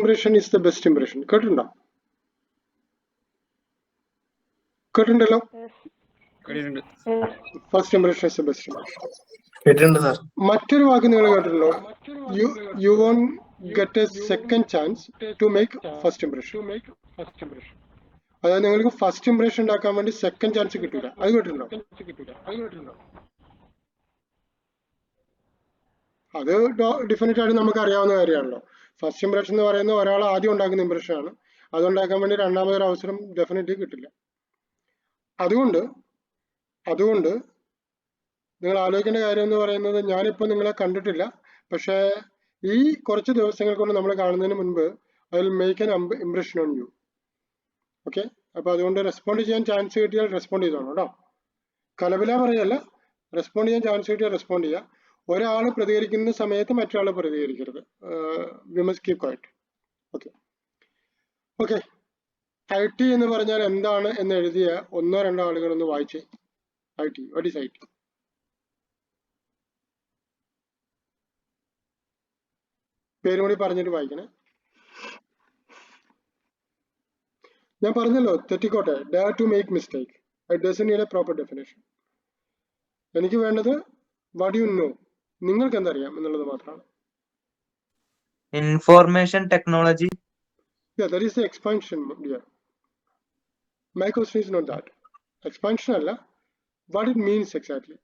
impression is the best impression. കേട്ടിട്ടുണ്ടോ? കേട്ടിട്ടുണ്ടല്ലോ? First impression is the best impression. കേട്ടിട്ടുണ്ട് sir. മറ്റൊരു വാക്ക് നിങ്ങൾ കേട്ടിട്ടുണ്ടോ? You won't get a second chance to make first impression. അതായത് നിങ്ങൾക്ക് ഫസ്റ്റ് ഇംപ്രഷൻ ഉണ്ടാക്കാൻ വേണ്ടി സെക്കൻഡ് ചാൻസ് കിട്ടില്ല. അത് കേട്ടിട്ടുണ്ടോ? അത് ഡെഫിനറ്റ് ആയിട്ട് നമുക്ക് അറിയാവുന്ന കാര്യമാണല്ലോ. ഫസ്റ്റ് ഇംപ്രഷൻ എന്ന് പറയുന്നത് ഒരാൾ ആദ്യം ഉണ്ടാക്കുന്ന ഇംപ്രഷൻ ആണ്. അതുണ്ടാക്കാൻ വേണ്ടി രണ്ടാമതൊരു അവസരം ഡെഫിനറ്റ്ലി കിട്ടില്ല. അതുകൊണ്ട് നിങ്ങൾ ആലോചിക്കേണ്ട കാര്യം എന്ന് പറയുന്നത്, ഞാനിപ്പോൾ നിങ്ങളെ കണ്ടിട്ടില്ല, പക്ഷേ ഈ കുറച്ച് ദിവസങ്ങൾ കൊണ്ട് നമ്മൾ കാണുന്നതിന് മുൻപ് I will make an impression on you. Okay, അപ്പൊ അതുകൊണ്ട് റെസ്പോണ്ട് ചെയ്യാൻ ചാൻസ് കിട്ടിയാൽ റെസ്പോണ്ട് ചെയ്തോണം കേട്ടോ. കലബില പറയല്ല, റെസ്പോണ്ട് ചെയ്യാൻ ചാൻസ് കിട്ടിയാൽ റെസ്പോണ്ട് ചെയ്യുക. ഒരാൾ പ്രതികരിക്കുന്ന സമയത്ത് മറ്റൊരാൾ പ്രതികരിക്കരുത്. We must keep quiet. Okay okay. IT എന്ന് പറഞ്ഞാൽ എന്താണ് എന്ന് എഴുതിയ ഒന്നോ രണ്ടോ ആളുകൾ ഒന്ന് വായിച്ചേ. IT, what is IT? പേരും കൂടി പറഞ്ഞിട്ട് വായിക്കണേ. ഞാൻ പറഞ്ഞല്ലോ, തെറ്റിക്കോട്ടെ. Dare to make mistake. It doesn't need a proper definition. എനിക്ക് വേണ്ടത് വാട്ട് യു നോ, നിങ്ങൾക്ക് എന്തറിയാം എന്നുള്ളത് മാത്രമാണ്. Information technology. Yeah, that is the expansion, dear. My question is not that. Expansion അല്ല, what it means exactly.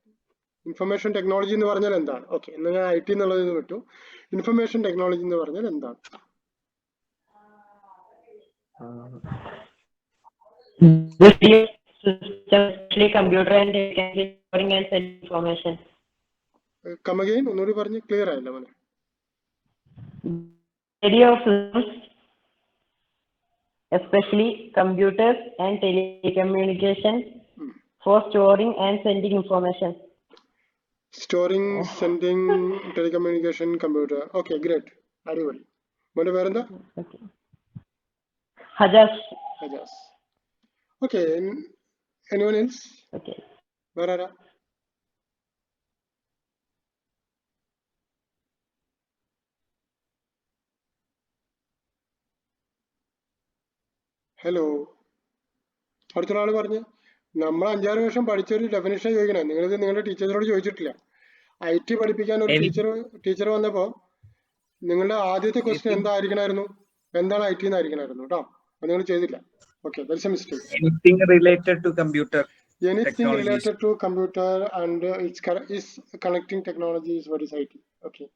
Information technology എന്ന് പറഞ്ഞാൽ എന്താണ്? ഓക്കെ, എന്നാൽ ഞാൻ IT എന്നുള്ളത് വിട്ടു. ഇൻഫർമേഷൻ ടെക്നോളജി എന്ന് പറഞ്ഞാൽ എന്താണ്? Computer and storing and sending information. Come again, ഒന്നുകൂടി പറഞ്ഞ് ക്ലിയർ ആയില്ല മോനെ. Area of systems, especially computers and telecommunication, for storing and sending information. Storing, sending, telecommunication, computer. Okay, great. അടിപൊളി. മോനെ വേറെന്താ? Hajaz. Okay, anyone else? Okay. Where are? Hello, അടുത്ത ആള് പറഞ്ഞ്. നമ്മൾ 5-6 വർഷം പഠിച്ചൊരു ഡെഫിനേഷൻ ചോദിക്കണേ. നിങ്ങളിത് നിങ്ങളുടെ ടീച്ചറിനോട് ചോദിച്ചിട്ടില്ല. IT പഠിപ്പിക്കാൻ ഒരു ടീച്ചർ വന്നപ്പോ നിങ്ങളുടെ ആദ്യത്തെ ക്വസ്റ്റ്യൻ എന്തായിരിക്കണമായിരുന്നു? എന്താണ് IT എന്നായിരിക്കണമായിരുന്നു കേട്ടോ. അത് നിങ്ങൾ ചെയ്തില്ല. Okay, that's a mistake. Anything related to computer. Anything related to computer and its connecting technology is what is IT. Okay.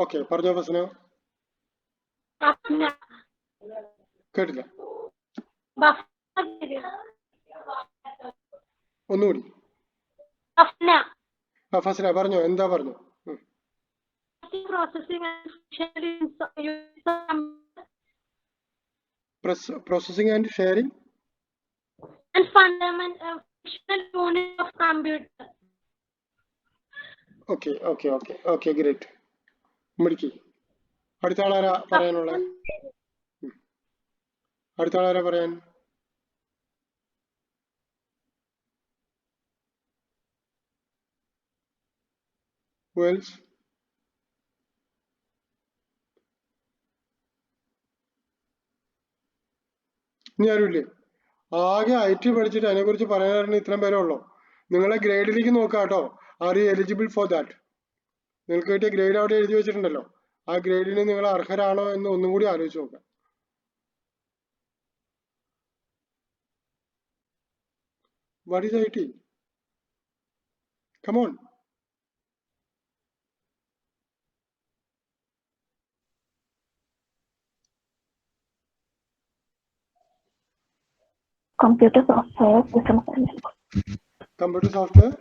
Okay, പറഞ്ഞോ ഫസ്ന. കേട്ടില്ല, ഒന്നുകൂടി. ഫസ്ന പറഞ്ഞോ, എന്താ പറഞ്ഞു? Processing and sharing and fundamental unit of computer. Okay, great. മിടുക്കി. അടുത്ത ആളാരാ പറയാനുള്ള? അടുത്ത ആളാരാ പറയാൻ? Who else? ഇനി ആരുമില്ലേ? ആകെ IT പഠിച്ചിട്ട് അതിനെ കുറിച്ച് പറയാനായിരുന്നു ഇത്രയും പേരേ ഉള്ളൂ. നിങ്ങളെ ഗ്രേഡിലേക്ക് നോക്കാം കേട്ടോ. Are you eligible for that? നിങ്ങൾക്ക് കിട്ടിയ ഗ്രേഡ് അവിടെ എഴുതി വെച്ചിട്ടുണ്ടല്ലോ. ആ ഗ്രേഡിന് നിങ്ങൾ അർഹരാണോ എന്ന് ഒന്നും കൂടി ആലോചിച്ച് നോക്കാം. What is IT? Come on. Computer software systems and networks. Computer software?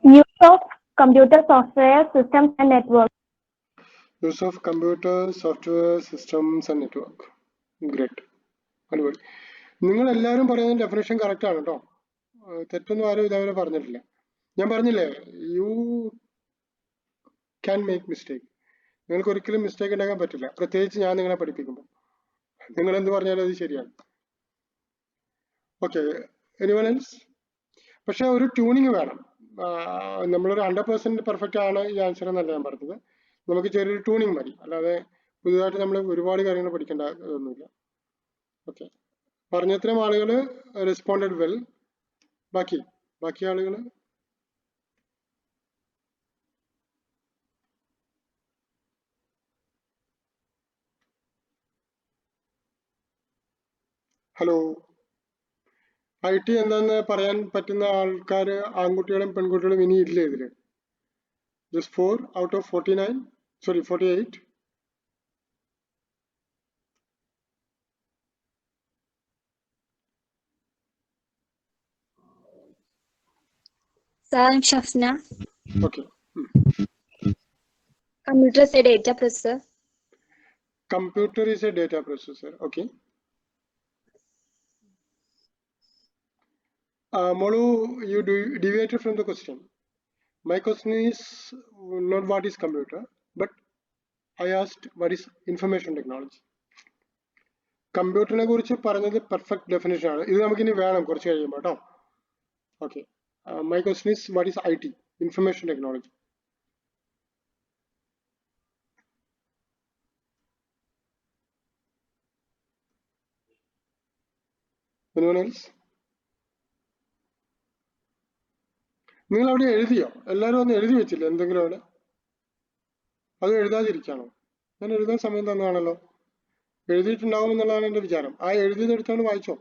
Use of computer software systems and networks. Use of computer software systems and network. Great. അടിപൊളി. നിങ്ങൾ എല്ലാവരും പറയുന്ന ഡെഫിനേഷൻ കറക്റ്റ് ആണ് കേട്ടോ. തെറ്റൊന്നും ആരും ഇതേവരെ പറഞ്ഞിട്ടില്ല. ഞാൻ പറഞ്ഞില്ലേ, യു ക്യാൻ മേക്ക് മിസ്റ്റേക്ക്. നിങ്ങൾക്ക് ഒരിക്കലും മിസ്റ്റേക്ക് ഉണ്ടാക്കാൻ പറ്റില്ല, പ്രത്യേകിച്ച് ഞാൻ നിങ്ങളെ പഠിപ്പിക്കുമ്പോൾ. നിങ്ങൾ എന്ത് പറഞ്ഞാലും അത് ശരിയാണ്. Okay, anyone else? പക്ഷെ ഒരു ട്യൂണിങ് വേണം. നമ്മളൊരു 100% പെർഫെക്റ്റ് ആണ് ഈ ആൻസർ എന്നല്ല ഞാൻ പറഞ്ഞത്. നമുക്ക് ചെറിയൊരു ട്യൂണിങ് മതി, അല്ലാതെ പുതുതായിട്ട് നമ്മൾ ഒരുപാട് കാര്യങ്ങൾ പഠിക്കേണ്ട ഒന്നുമില്ല. ഓക്കെ, പറഞ്ഞത്രയും ആളുകൾ റെസ്പോണ്ടഡ് വെൽ. ബാക്കി ആളുകൾ ഹലോ, IT എന്താന്ന് പറയാൻ പറ്റുന്ന ആൾക്കാർ ആൺകുട്ടികളും പെൺകുട്ടികളും ഇനി ഇല്ല ഇതില്. Just 4 out of 49, sorry 48. Sir, I'm Shafna. Okay. Computer is a data processor. Computer is a data processor. Okay. Molu, you deviated from the question. My question is not what is computer, but I asked what is information technology. കമ്പ്യൂട്ടറിനെ കുറിച്ച് പറഞ്ഞത് perfect definition ആണ്. ഇത് നമുക്കിനി വേണം കുറച്ച് കഴിയുമ്പോൾ കേട്ടോ. Okay, my question is what is IT, information technology. Anyone else? നിങ്ങൾ അവിടെ എഴുതിയോ? എല്ലാവരും ഒന്ന് എഴുതി വെച്ചില്ലേ എന്തെങ്കിലും അവിടെ? അത് എഴുതാതിരിക്കാണോ? ഞാൻ എഴുതാൻ സമയം തന്നതാണല്ലോ. എഴുതിയിട്ടുണ്ടാവും എന്നുള്ളതാണ് എൻ്റെ വിചാരം. ആ എഴുതിയതെടുത്താണ് വായിച്ചോ.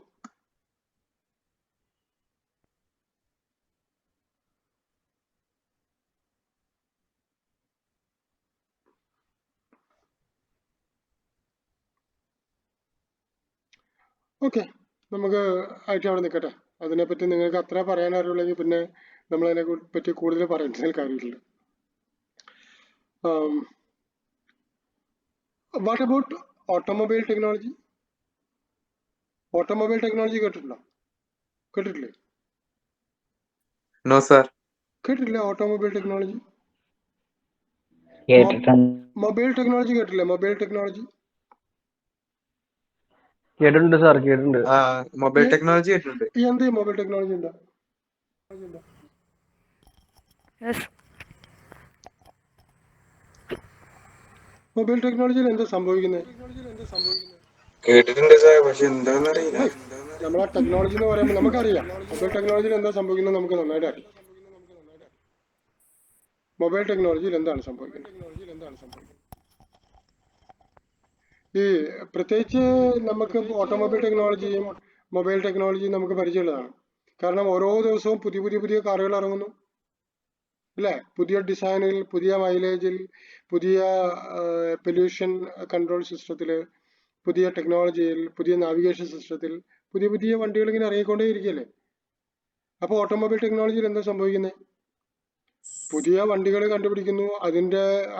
ഓക്കെ, നമുക്ക് IT അവിടെ നിൽക്കട്ടെ. അതിനെപ്പറ്റി നിങ്ങൾക്ക് അത്ര പറയാൻ അറിയുള്ളെങ്കിൽ പിന്നെ നമ്മൾ അതിനെ പറ്റി കൂടുതൽ പറയുന്നതിൽ കാര്യമില്ല. What about automobile technology? Automobile technology കേട്ടിട്ടുണ്ടോ? കേട്ടിട്ടില്ലേ? No, sir. കേട്ടിട്ടില്ല ഓട്ടോമൊബൈൽ ടെക്നോളജി? മൊബൈൽ ടെക്നോളജി കേട്ടില്ലേ? മൊബൈൽ ടെക്നോളജി കേട്ടിട്ടുണ്ട് സാർ, കേട്ടിട്ടുണ്ട്. മൊബൈൽ ടെക്നോളജി കേട്ടിട്ടുണ്ട്. എന്താ മൊബൈൽ ടെക്നോളജി? എന്താ മൊബൈൽ ടെക്നോളജിയിൽ എന്താ സംഭവിക്കുന്നത്? കേട്ടിട്ടുണ്ട് സാർ, പക്ഷെ എന്താണെന്ന് അറിയില്ല. നമ്മളെ ടെക്നോളജി എന്ന് പറയുമ്പോൾ നമുക്കറിയാം മൊബൈൽ ടെക്നോളജിയിൽ എന്താ സംഭവിക്കുന്നത്, നമുക്ക് നന്നായിട്ട് അറിയാം. മൊബൈൽ ടെക്നോളജിയിൽ എന്താണ് സംഭവിക്കുന്നത്? ഈ പ്രത്യേകിച്ച് നമുക്ക് ഓട്ടോമൊബൈൽ ടെക്നോളജിയും മൊബൈൽ ടെക്നോളജിയും നമുക്ക് പരിചയമുള്ളതാണ്. കാരണം ഓരോ ദിവസവും പുതിയ കാറുകൾ ഇറങ്ങുന്നു അല്ലേ? പുതിയ ഡിസൈനിൽ, പുതിയ മൈലേജിൽ, പുതിയ പൊല്യൂഷൻ കൺട്രോൾ സിസ്റ്റത്തിൽ, പുതിയ ടെക്നോളജിയിൽ, പുതിയ നാവിഗേഷൻ സിസ്റ്റത്തിൽ പുതിയ വണ്ടികൾ ഇങ്ങനെ ഇറങ്ങിക്കൊണ്ടേ ഇരിക്കുകയല്ലേ. അപ്പോൾ ഓട്ടോമൊബൈൽ ടെക്നോളജിയിൽ എന്താ സംഭവിക്കുന്നത്? പുതിയ വണ്ടികൾ കണ്ടുപിടിക്കുന്നു,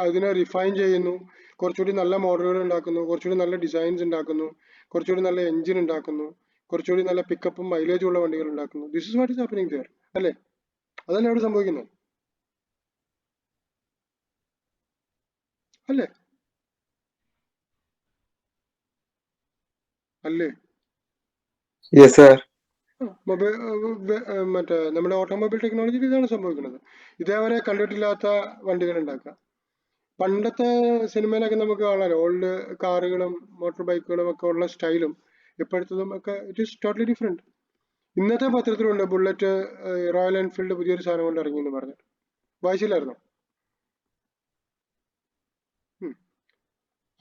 അതിനെ റിഫൈൻ ചെയ്യുന്നു, കുറച്ചുകൂടി നല്ല മോഡലുകൾ ഉണ്ടാക്കുന്നു, കുറച്ചുകൂടി നല്ല ഡിസൈൻസ് ഉണ്ടാക്കുന്നു, കുറച്ചുകൂടി നല്ല എഞ്ചിൻ ഉണ്ടാക്കുന്നു, കുറച്ചുകൂടി നല്ല പിക്കപ്പും മൈലേജും ഉള്ള വണ്ടികൾ ഉണ്ടാക്കുന്നു. This is what is happening there അല്ലേ? അതല്ലേ അവിടെ സംഭവിക്കുന്നത് അല്ലേ? അല്ലേ? Yes sir. മറ്റേ നമ്മുടെ ഓട്ടോമൊബൈൽ ടെക്നോളജിയിൽ ഇതാണ് സംഭവിക്കുന്നത്. ഇതേവരെ കണ്ടിട്ടില്ലാത്ത വണ്ടികൾ ഉണ്ടാക്കുക. പണ്ടത്തെ സിനിമയിലൊക്കെ നമുക്ക് കാണാമല്ലോ, ഓൾഡ് കാറുകളും മോട്ടോർ ബൈക്കുകളും ഒക്കെ ഉള്ള സ്റ്റൈലും ഇപ്പോഴത്തതും ഒക്കെ ഇറ്റ് ഈസ് ടോട്ടലി ഡിഫറെന്റ്. ഇന്നത്തെ പത്രത്തിലുണ്ട് ബുള്ളറ്റ്, റോയൽ എൻഫീൽഡ് പുതിയൊരു സാധനം കൊണ്ട് ഇറങ്ങി എന്ന് പറഞ്ഞിട്ട്. വായിച്ചില്ലായിരുന്നോ?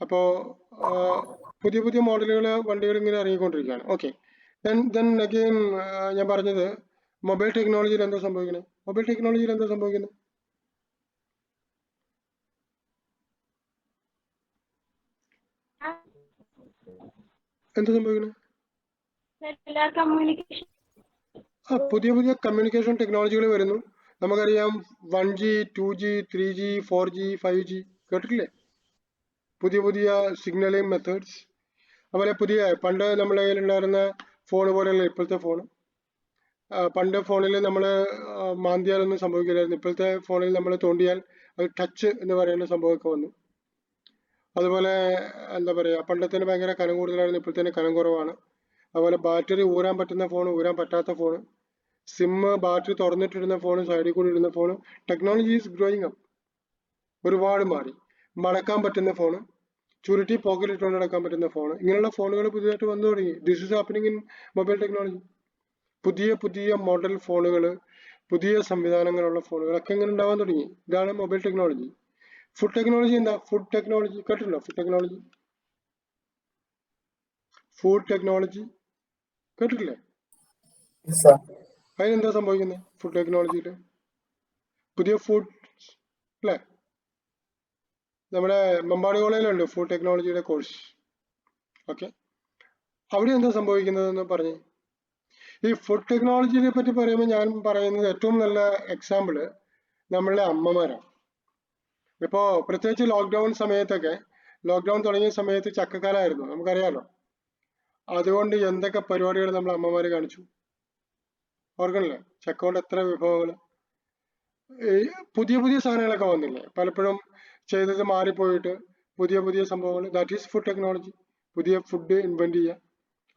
അപ്പോ പുതിയ മോഡലുകൾ വണ്ടികൾ ഇങ്ങനെ ഇറങ്ങിക്കൊണ്ടിരിക്കുകയാണ്. ഓക്കെ, ദെൻ അഗെയിൻ ഞാൻ പറഞ്ഞത് മൊബൈൽ ടെക്നോളജിയിൽ എന്താ സംഭവിക്കുന്നത്? മൊബൈൽ ടെക്നോളജിയിൽ എന്താ സംഭവിക്കുന്നത്? എന്താ സംഭവിക്കുന്നത്? പുതിയ കമ്മ്യൂണിക്കേഷൻ ടെക്നോളജികൾ വരുന്നു. നമുക്കറിയാം 1G, 2G, 3G, 4G, 5G കേട്ടിട്ടില്ലേ? പുതിയ സിഗ്നലിംഗ് മെത്തേഡ്സ്. അതുപോലെ പണ്ട് നമ്മളെ കയ്യിലുണ്ടായിരുന്ന ഫോൺ പോലെയല്ല ഇപ്പോഴത്തെ ഫോൺ. പണ്ട് ഫോണിൽ നമ്മൾ മാന്തിയാലൊന്നും സംഭവിക്കില്ലായിരുന്നു. ഇപ്പോഴത്തെ ഫോണിൽ നമ്മൾ തോണ്ടിയാൽ അത് ടച്ച് എന്ന് പറയുന്ന സംഭവമൊക്കെ വന്നു. അതുപോലെ എന്താ പറയുക, പണ്ടത്തേന് ഭയങ്കര കനം കൂടുതലായിരുന്നു, ഇപ്പോഴത്തേന് കനം കുറവാണ്. അതുപോലെ ബാറ്ററി ഊരാൻ പറ്റുന്ന ഫോൺ, ഊരാൻ പറ്റാത്ത ഫോൺ, സിമ്മ് ബാറ്ററി തുറന്നിട്ടിടുന്ന ഫോൺ, സൈഡിൽ കൂടി ഇടുന്ന phone. Technology is growing up, ഒരുപാട് മാറി. മടക്കാൻ പറ്റുന്ന ഫോണ്, ചുരുട്ടി പോക്കറ്റ് ഇട്ടുകൊണ്ട് നടക്കാൻ പറ്റുന്ന ഫോൺ, ഇങ്ങനെയുള്ള ഫോണുകൾ പുതിയതായിട്ട് വന്നു തുടങ്ങി. This is happening in mobile technology. പുതിയ പുതിയ മോഡൽ ഫോണുകൾ, പുതിയ സംവിധാനങ്ങളുള്ള ഫോണുകളൊക്കെ ഇങ്ങനെ ഉണ്ടാവാൻ തുടങ്ങി. ഇതാണ് മൊബൈൽ ടെക്നോളജി. ഫുഡ് ടെക്നോളജി എന്താ? ഫുഡ് ടെക്നോളജി കേട്ടിട്ടുണ്ടോ? ഫുഡ് ടെക്നോളജി കേട്ടിട്ടില്ലേ? അതിനെന്താ സംഭവിക്കുന്നത് ഫുഡ് ടെക്നോളജിയിൽ? പുതിയ ഫുഡ് അല്ലേ? നമ്മുടെ മമ്പാട് കോളേജിലുണ്ട് ഫുഡ് ടെക്നോളജിയുടെ കോഴ്സ്. ഓക്കെ, അവിടെ എന്താ സംഭവിക്കുന്നതെന്ന് പറഞ്ഞേ. ഈ ഫുഡ് ടെക്നോളജിയെ പറ്റി പറയുമ്പോൾ ഞാൻ പറയുന്നത് ഏറ്റവും നല്ല എക്സാമ്പിള് നമ്മളുടെ അമ്മമാരാണ്. ഇപ്പോ പ്രത്യേകിച്ച് ലോക്ക്ഡൌൺ സമയത്തൊക്കെ, ലോക്ക്ഡൌൺ തുടങ്ങിയ സമയത്ത് ചക്കക്കാലായിരുന്നു, നമുക്കറിയാലോ. അതുകൊണ്ട് എന്തൊക്കെ പരിപാടികൾ നമ്മൾ അമ്മമാര് കാണിച്ചു ഓർക്കണില്ലേ? ചക്ക കൊണ്ട് എത്ര വിഭവങ്ങൾ, പുതിയ പുതിയ സാധനങ്ങളൊക്കെ വന്നില്ലേ? പലപ്പോഴും ചെയ്തത് മാറിപ്പോയിട്ട് പുതിയ പുതിയ സംഭവങ്ങൾ. That is food technology. പുതിയ ഫുഡ് ഇൻവെന്റ് ചെയ്യുക,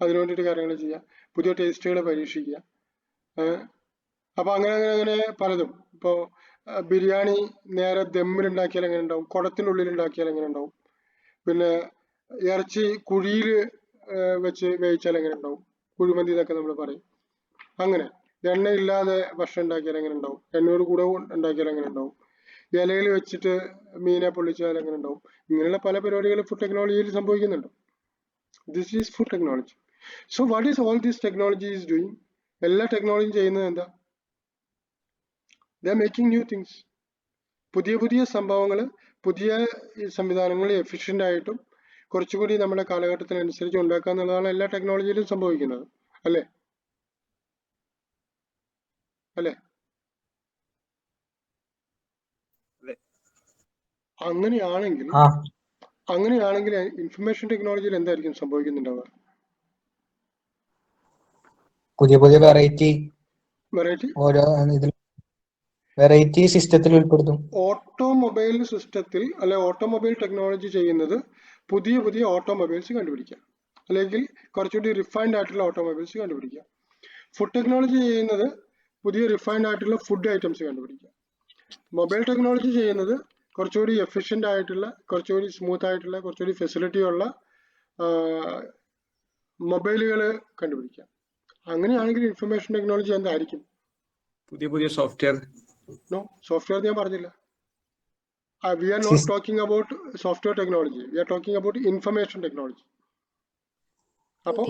അതിനു വേണ്ടിയിട്ട് കാര്യങ്ങൾ ചെയ്യുക, പുതിയ ടേസ്റ്റുകൾ പരീക്ഷിക്കുക. അപ്പൊ അങ്ങനെ അങ്ങനെ അങ്ങനെ പലതും. ഇപ്പോ ബിരിയാണി നേരെ ദമ്മിലുണ്ടാക്കിയാൽ എങ്ങനെ ഉണ്ടാവും, കുടത്തിനുള്ളിൽ ഉണ്ടാക്കിയാൽ എങ്ങനെ ഉണ്ടാവും, പിന്നെ ഇറച്ചി കുഴിയിൽ വെച്ച് വേവിച്ചാൽ എങ്ങനെ ഉണ്ടാവും, കുഴിമന്തി എന്നൊക്കെ നമ്മൾ പറയും. അങ്ങനെ എണ്ണയില്ലാതെ ഭക്ഷണം ഉണ്ടാക്കിയാൽ എങ്ങനെ ഉണ്ടാവും, എണ്ണയോട് കൂടെ ഉണ്ടാക്കിയാൽ എങ്ങനെ ഉണ്ടാവും, ഇലയിൽ വെച്ചിട്ട് മീനെ പൊള്ളിച്ചാൽ എങ്ങനെ ഉണ്ടാവും. ഇങ്ങനെയുള്ള പല പരിപാടികളും ഫുഡ് ടെക്നോളജിയിൽ സംഭവിക്കുന്നുണ്ട്. This is food technology. So what is all this technology is doing? എല്ലാ ടെക്നോളജിയും ചെയ്യുന്നത് എന്താ? They are making new things. പുതിയ പുതിയ സംഭവങ്ങൾ, പുതിയ സംവിധാനങ്ങൾ എഫിഷ്യന്റ് ആയിട്ടും കുറച്ചുകൂടി നമ്മുടെ കാലഘട്ടത്തിനനുസരിച്ച് ഉണ്ടാക്കുക എന്നുള്ളതാണ് എല്ലാ ടെക്നോളജിയിലും സംഭവിക്കുന്നത്. അല്ലേ? അല്ലേ? അങ്ങനെയാണെങ്കിൽ ഇൻഫർമേഷൻ ടെക്നോളജിയിൽ എന്തായിരിക്കും സംഭവിക്കുന്നുണ്ടാവുക? പുതിയ പുതിയ വെറൈറ്റി ഓരോ വെറൈറ്റി സിസ്റ്റത്തിൽ ഉൾപ്പെടുത്തും. ഓട്ടോമൊബൈൽ സിസ്റ്റത്തിൽ അല്ലെ ഓട്ടോമൊബൈൽ ടെക്നോളജി ചെയ്യുന്നത് പുതിയ പുതിയ ഓട്ടോമൊബൈൽസ് കണ്ടുപിടിക്കുക, അല്ലെങ്കിൽ കുറച്ചുകൂടി റിഫൈൻഡ് ആയിട്ടുള്ള ഓട്ടോമൊബൈൽസ് കണ്ടുപിടിക്കുക. ഫുഡ് ടെക്നോളജി ചെയ്യുന്നത് പുതിയ റിഫൈൻഡ് ആയിട്ടുള്ള ഫുഡ് ഐറ്റംസ് കണ്ടുപിടിക്കുക. മൊബൈൽ ടെക്നോളജി ചെയ്യുന്നത് കുറച്ചുകൂടി എഫിഷ്യന്റ് ആയിട്ടുള്ള, കുറച്ചുകൂടി സ്മൂത്ത് ആയിട്ടുള്ള, കുറച്ചുകൂടി ഫെസിലിറ്റി ഉള്ള മൊബൈലുകൾ കണ്ടുപിടിക്കുക. അങ്ങനെയാണെങ്കിൽ ഇൻഫർമേഷൻ ടെക്നോളജി എന്തായിരിക്കും? പുതിയ പുതിയ സോഫ്റ്റ്വെയർ. നോ, സോഫ്റ്റ്വെയർ ഞാൻ പറഞ്ഞില്ല. We are not talking about software technology. We are talking about information technology. അപ്പോ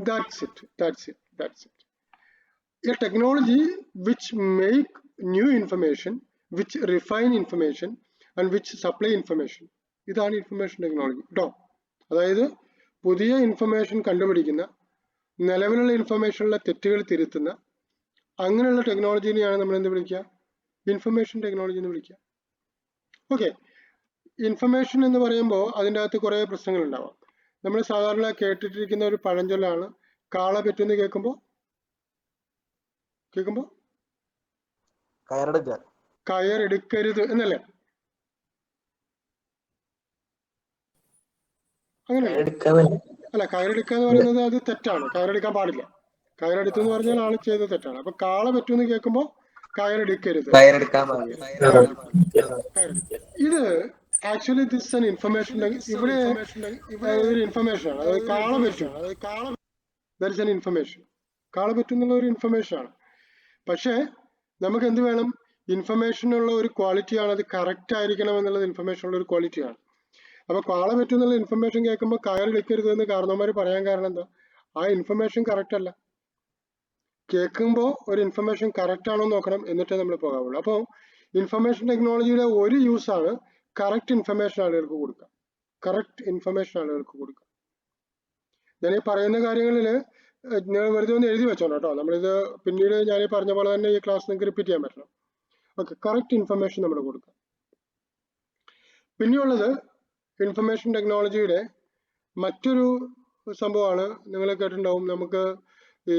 that's it. A technology which make new information, which refine information and which supply information. ഇതാണ് information technology കേട്ടോ. അതായത് പുതിയ information കണ്ടുപിടിക്കുന്ന, നിലവിലുള്ള ഇൻഫർമേഷനിലെ തെറ്റുകൾ തിരുത്തുന്ന അങ്ങനെയുള്ള ടെക്നോളജിനെയാണ് നമ്മൾ എന്ത് വിളിക്കുക? ഇൻഫർമേഷൻ ടെക്നോളജി എന്ന് വിളിക്കുക. ഓക്കെ, ഇൻഫർമേഷൻ എന്ന് പറയുമ്പോൾ അതിൻ്റെ അകത്ത് കുറേ പ്രശ്നങ്ങൾ ഉണ്ടാവാം. നമ്മൾ സാധാരണ കേട്ടിട്ടിരിക്കുന്ന ഒരു പഴഞ്ചൊല്ലാണ് കാള പെറ്റെന്ന് കേൾക്കുമ്പോൾ കയറെടുക്കരുത് എന്നല്ലേ? അങ്ങനെയല്ലേ? അല്ല, കയറെടുക്കുക എന്ന് പറയുന്നത് അത് തെറ്റാണ്. കയറെടുക്കാൻ പാടില്ല. കയറെടുത്തു എന്ന് പറഞ്ഞാൽ ആൾ ചെയ്തത് തെറ്റാണ്. അപ്പൊ കാള പെറ്റെന്ന് കേൾക്കുമ്പോൾ കയറെടുക്കരുത്. ഇത് ആക്ച്വലി ദിസ് ആൻ ഇൻഫർമേഷൻ. ഇവിടെ ഒരു ഇൻഫർമേഷൻ ആണ്. അത് കാള പറ്റും, ദാറ്റ്സ് ആൻ ഇൻഫർമേഷൻ. കാള പറ്റും എന്നുള്ള ഒരു ഇൻഫർമേഷൻ ആണ്. പക്ഷേ നമുക്ക് എന്ത് വേണം? ഇൻഫർമേഷനുള്ള ഒരു ക്വാളിറ്റിയാണ്, അത് കറക്റ്റ് ആയിരിക്കണം എന്നുള്ളത് ഇൻഫർമേഷനുള്ള ഒരു ക്വാളിറ്റിയാണ്. അപ്പൊ കാള പറ്റും എന്നുള്ള ഇൻഫർമേഷൻ കേൾക്കുമ്പോൾ കയറെടുക്കരുത് എന്ന് കാരണവന്മാർ പറയാൻ കാരണം എന്താ? ആ ഇൻഫർമേഷൻ കറക്റ്റ് അല്ല. കേൾക്കുമ്പോൾ ഒരു ഇൻഫർമേഷൻ കറക്റ്റ് ആണോ നോക്കണം, എന്നിട്ടേ നമ്മൾ പോകാവുള്ളൂ. അപ്പോൾ ഇൻഫർമേഷൻ ടെക്നോളജിയുടെ ഒരു യൂസ് ആണ് കറക്റ്റ് ഇൻഫർമേഷൻ ആളുകൾക്ക് കൊടുക്കുക. ഞാൻ ഈ പറയുന്ന കാര്യങ്ങളിൽ നിങ്ങൾ വെറുതെ ഒന്ന് എഴുതി വെച്ചോളൂ കേട്ടോ. നമ്മളിത് പിന്നീട് ഞാൻ ഈ പറഞ്ഞ പോലെ തന്നെ ഈ ക്ലാസ് നിങ്ങൾക്ക് റിപ്പീറ്റ് ചെയ്യാൻ പറ്റണം. ഓക്കെ, കറക്റ്റ് ഇൻഫർമേഷൻ നമ്മൾ കൊടുക്കുക. പിന്നെയുള്ളത് ഇൻഫർമേഷൻ ടെക്നോളജിയുടെ മറ്റൊരു സംഭവമാണ്, നിങ്ങൾ കേട്ടിട്ടുണ്ടാവും, നമുക്ക് ഈ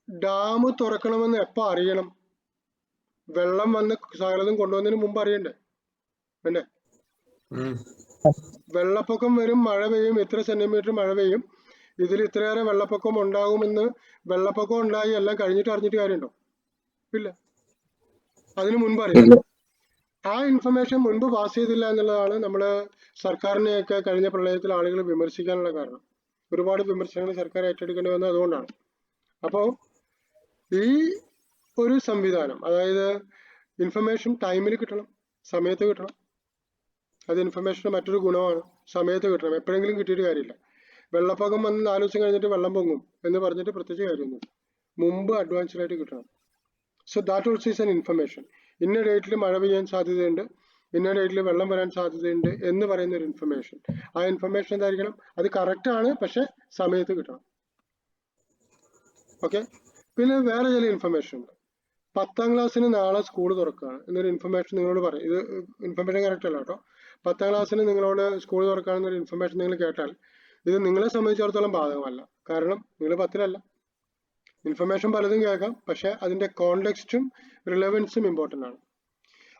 ഡാം തുറക്കണമെന്ന് എപ്പോൾ അറിയണം? വെള്ളം വന്ന് സകലതും കൊണ്ടുവന്നതിന് മുമ്പ് അറിയണ്ടേ? വേണ്ടേ? വെള്ളപ്പൊക്കം വരും, മഴ പെയ്യും, ഇത്ര സെന്റിമീറ്റർ മഴ പെയ്യും, ഇതിൽ ഇത്രയേറെ വെള്ളപ്പൊക്കം ഉണ്ടാകുമെന്ന് വെള്ളപ്പൊക്കം ഉണ്ടായി എല്ലാം കഴിഞ്ഞിട്ട് അറിഞ്ഞിട്ട് കാര്യമുണ്ടോ? ഇല്ല, അതിനു മുൻപ് അറിയാം. ആ ഇൻഫർമേഷൻ മുൻപ് പാസ് ചെയ്തില്ല എന്നുള്ളതാണ് നമ്മൾ സർക്കാരിനെയൊക്കെ കഴിഞ്ഞ പ്രളയത്തിൽ ആളുകൾ വിമർശിക്കാനുള്ള കാരണം. ഒരുപാട് വിമർശനങ്ങൾ സർക്കാർ ഏറ്റെടുക്കേണ്ടി വന്നത് അതുകൊണ്ടാണ്. അപ്പോൾ ഈ ഒരു സംവിധാനം, അതായത് ഇൻഫർമേഷൻ ടൈമിൽ കിട്ടണം, സമയത്ത് കിട്ടണം. അത് ഇൻഫർമേഷൻ്റെ മറ്റൊരു ഗുണമാണ്, സമയത്ത് കിട്ടണം. എപ്പോഴെങ്കിലും കിട്ടിയിട്ട് കാര്യമില്ല. വെള്ളപ്പൊക്കം വന്ന് 4 ദിവസം കഴിഞ്ഞിട്ട് വെള്ളം പൊങ്ങും എന്ന് പറഞ്ഞിട്ട് പ്രത്യേകിച്ച് കാര്യമൊന്നുമില്ല. മുമ്പ് അഡ്വാൻസ്ഡ് ആയിട്ട് കിട്ടണം. So that also is an information. ഇന്ന ഡേറ്റിൽ മഴ പെയ്യാൻ സാധ്യതയുണ്ട്, ഇന്ന ഡേറ്റിൽ വെള്ളം വരാൻ സാധ്യതയുണ്ട് എന്ന് പറയുന്ന ഒരു ഇൻഫർമേഷൻ. ആ ഇൻഫർമേഷൻ എന്തായിരിക്കണം? അത് കറക്റ്റ് ആണ്, പക്ഷെ സമയത്ത് കിട്ടണം. ഓക്കെ. പിന്നെ വേറെ ചില ഇൻഫർമേഷൻ ഉണ്ട്. 10ാം ക്ലാസ്സിന് നാളെ സ്കൂൾ തുറക്കുകയാണ് എന്നൊരു ഇൻഫർമേഷൻ നിങ്ങളോട് പറയും. ഇത് ഇൻഫർമേഷൻ കറക്റ്റ് അല്ല കേട്ടോ. 10ാം ക്ലാസ്സിന് നിങ്ങളോട് സ്കൂൾ തുറക്കുകയാണെന്നൊരു ഇൻഫർമേഷൻ നിങ്ങൾ കേട്ടാൽ ഇത് നിങ്ങളെ സംബന്ധിച്ചിടത്തോളം ബാധകമല്ല. കാരണം നിങ്ങൾ 10ലല്ല. ഇൻഫർമേഷൻ പലതും കേൾക്കാം, പക്ഷെ അതിന്റെ കോണ്ടെക്സ്റ്റും റിലവൻസും ഇമ്പോർട്ടൻ്റ് ആണ്.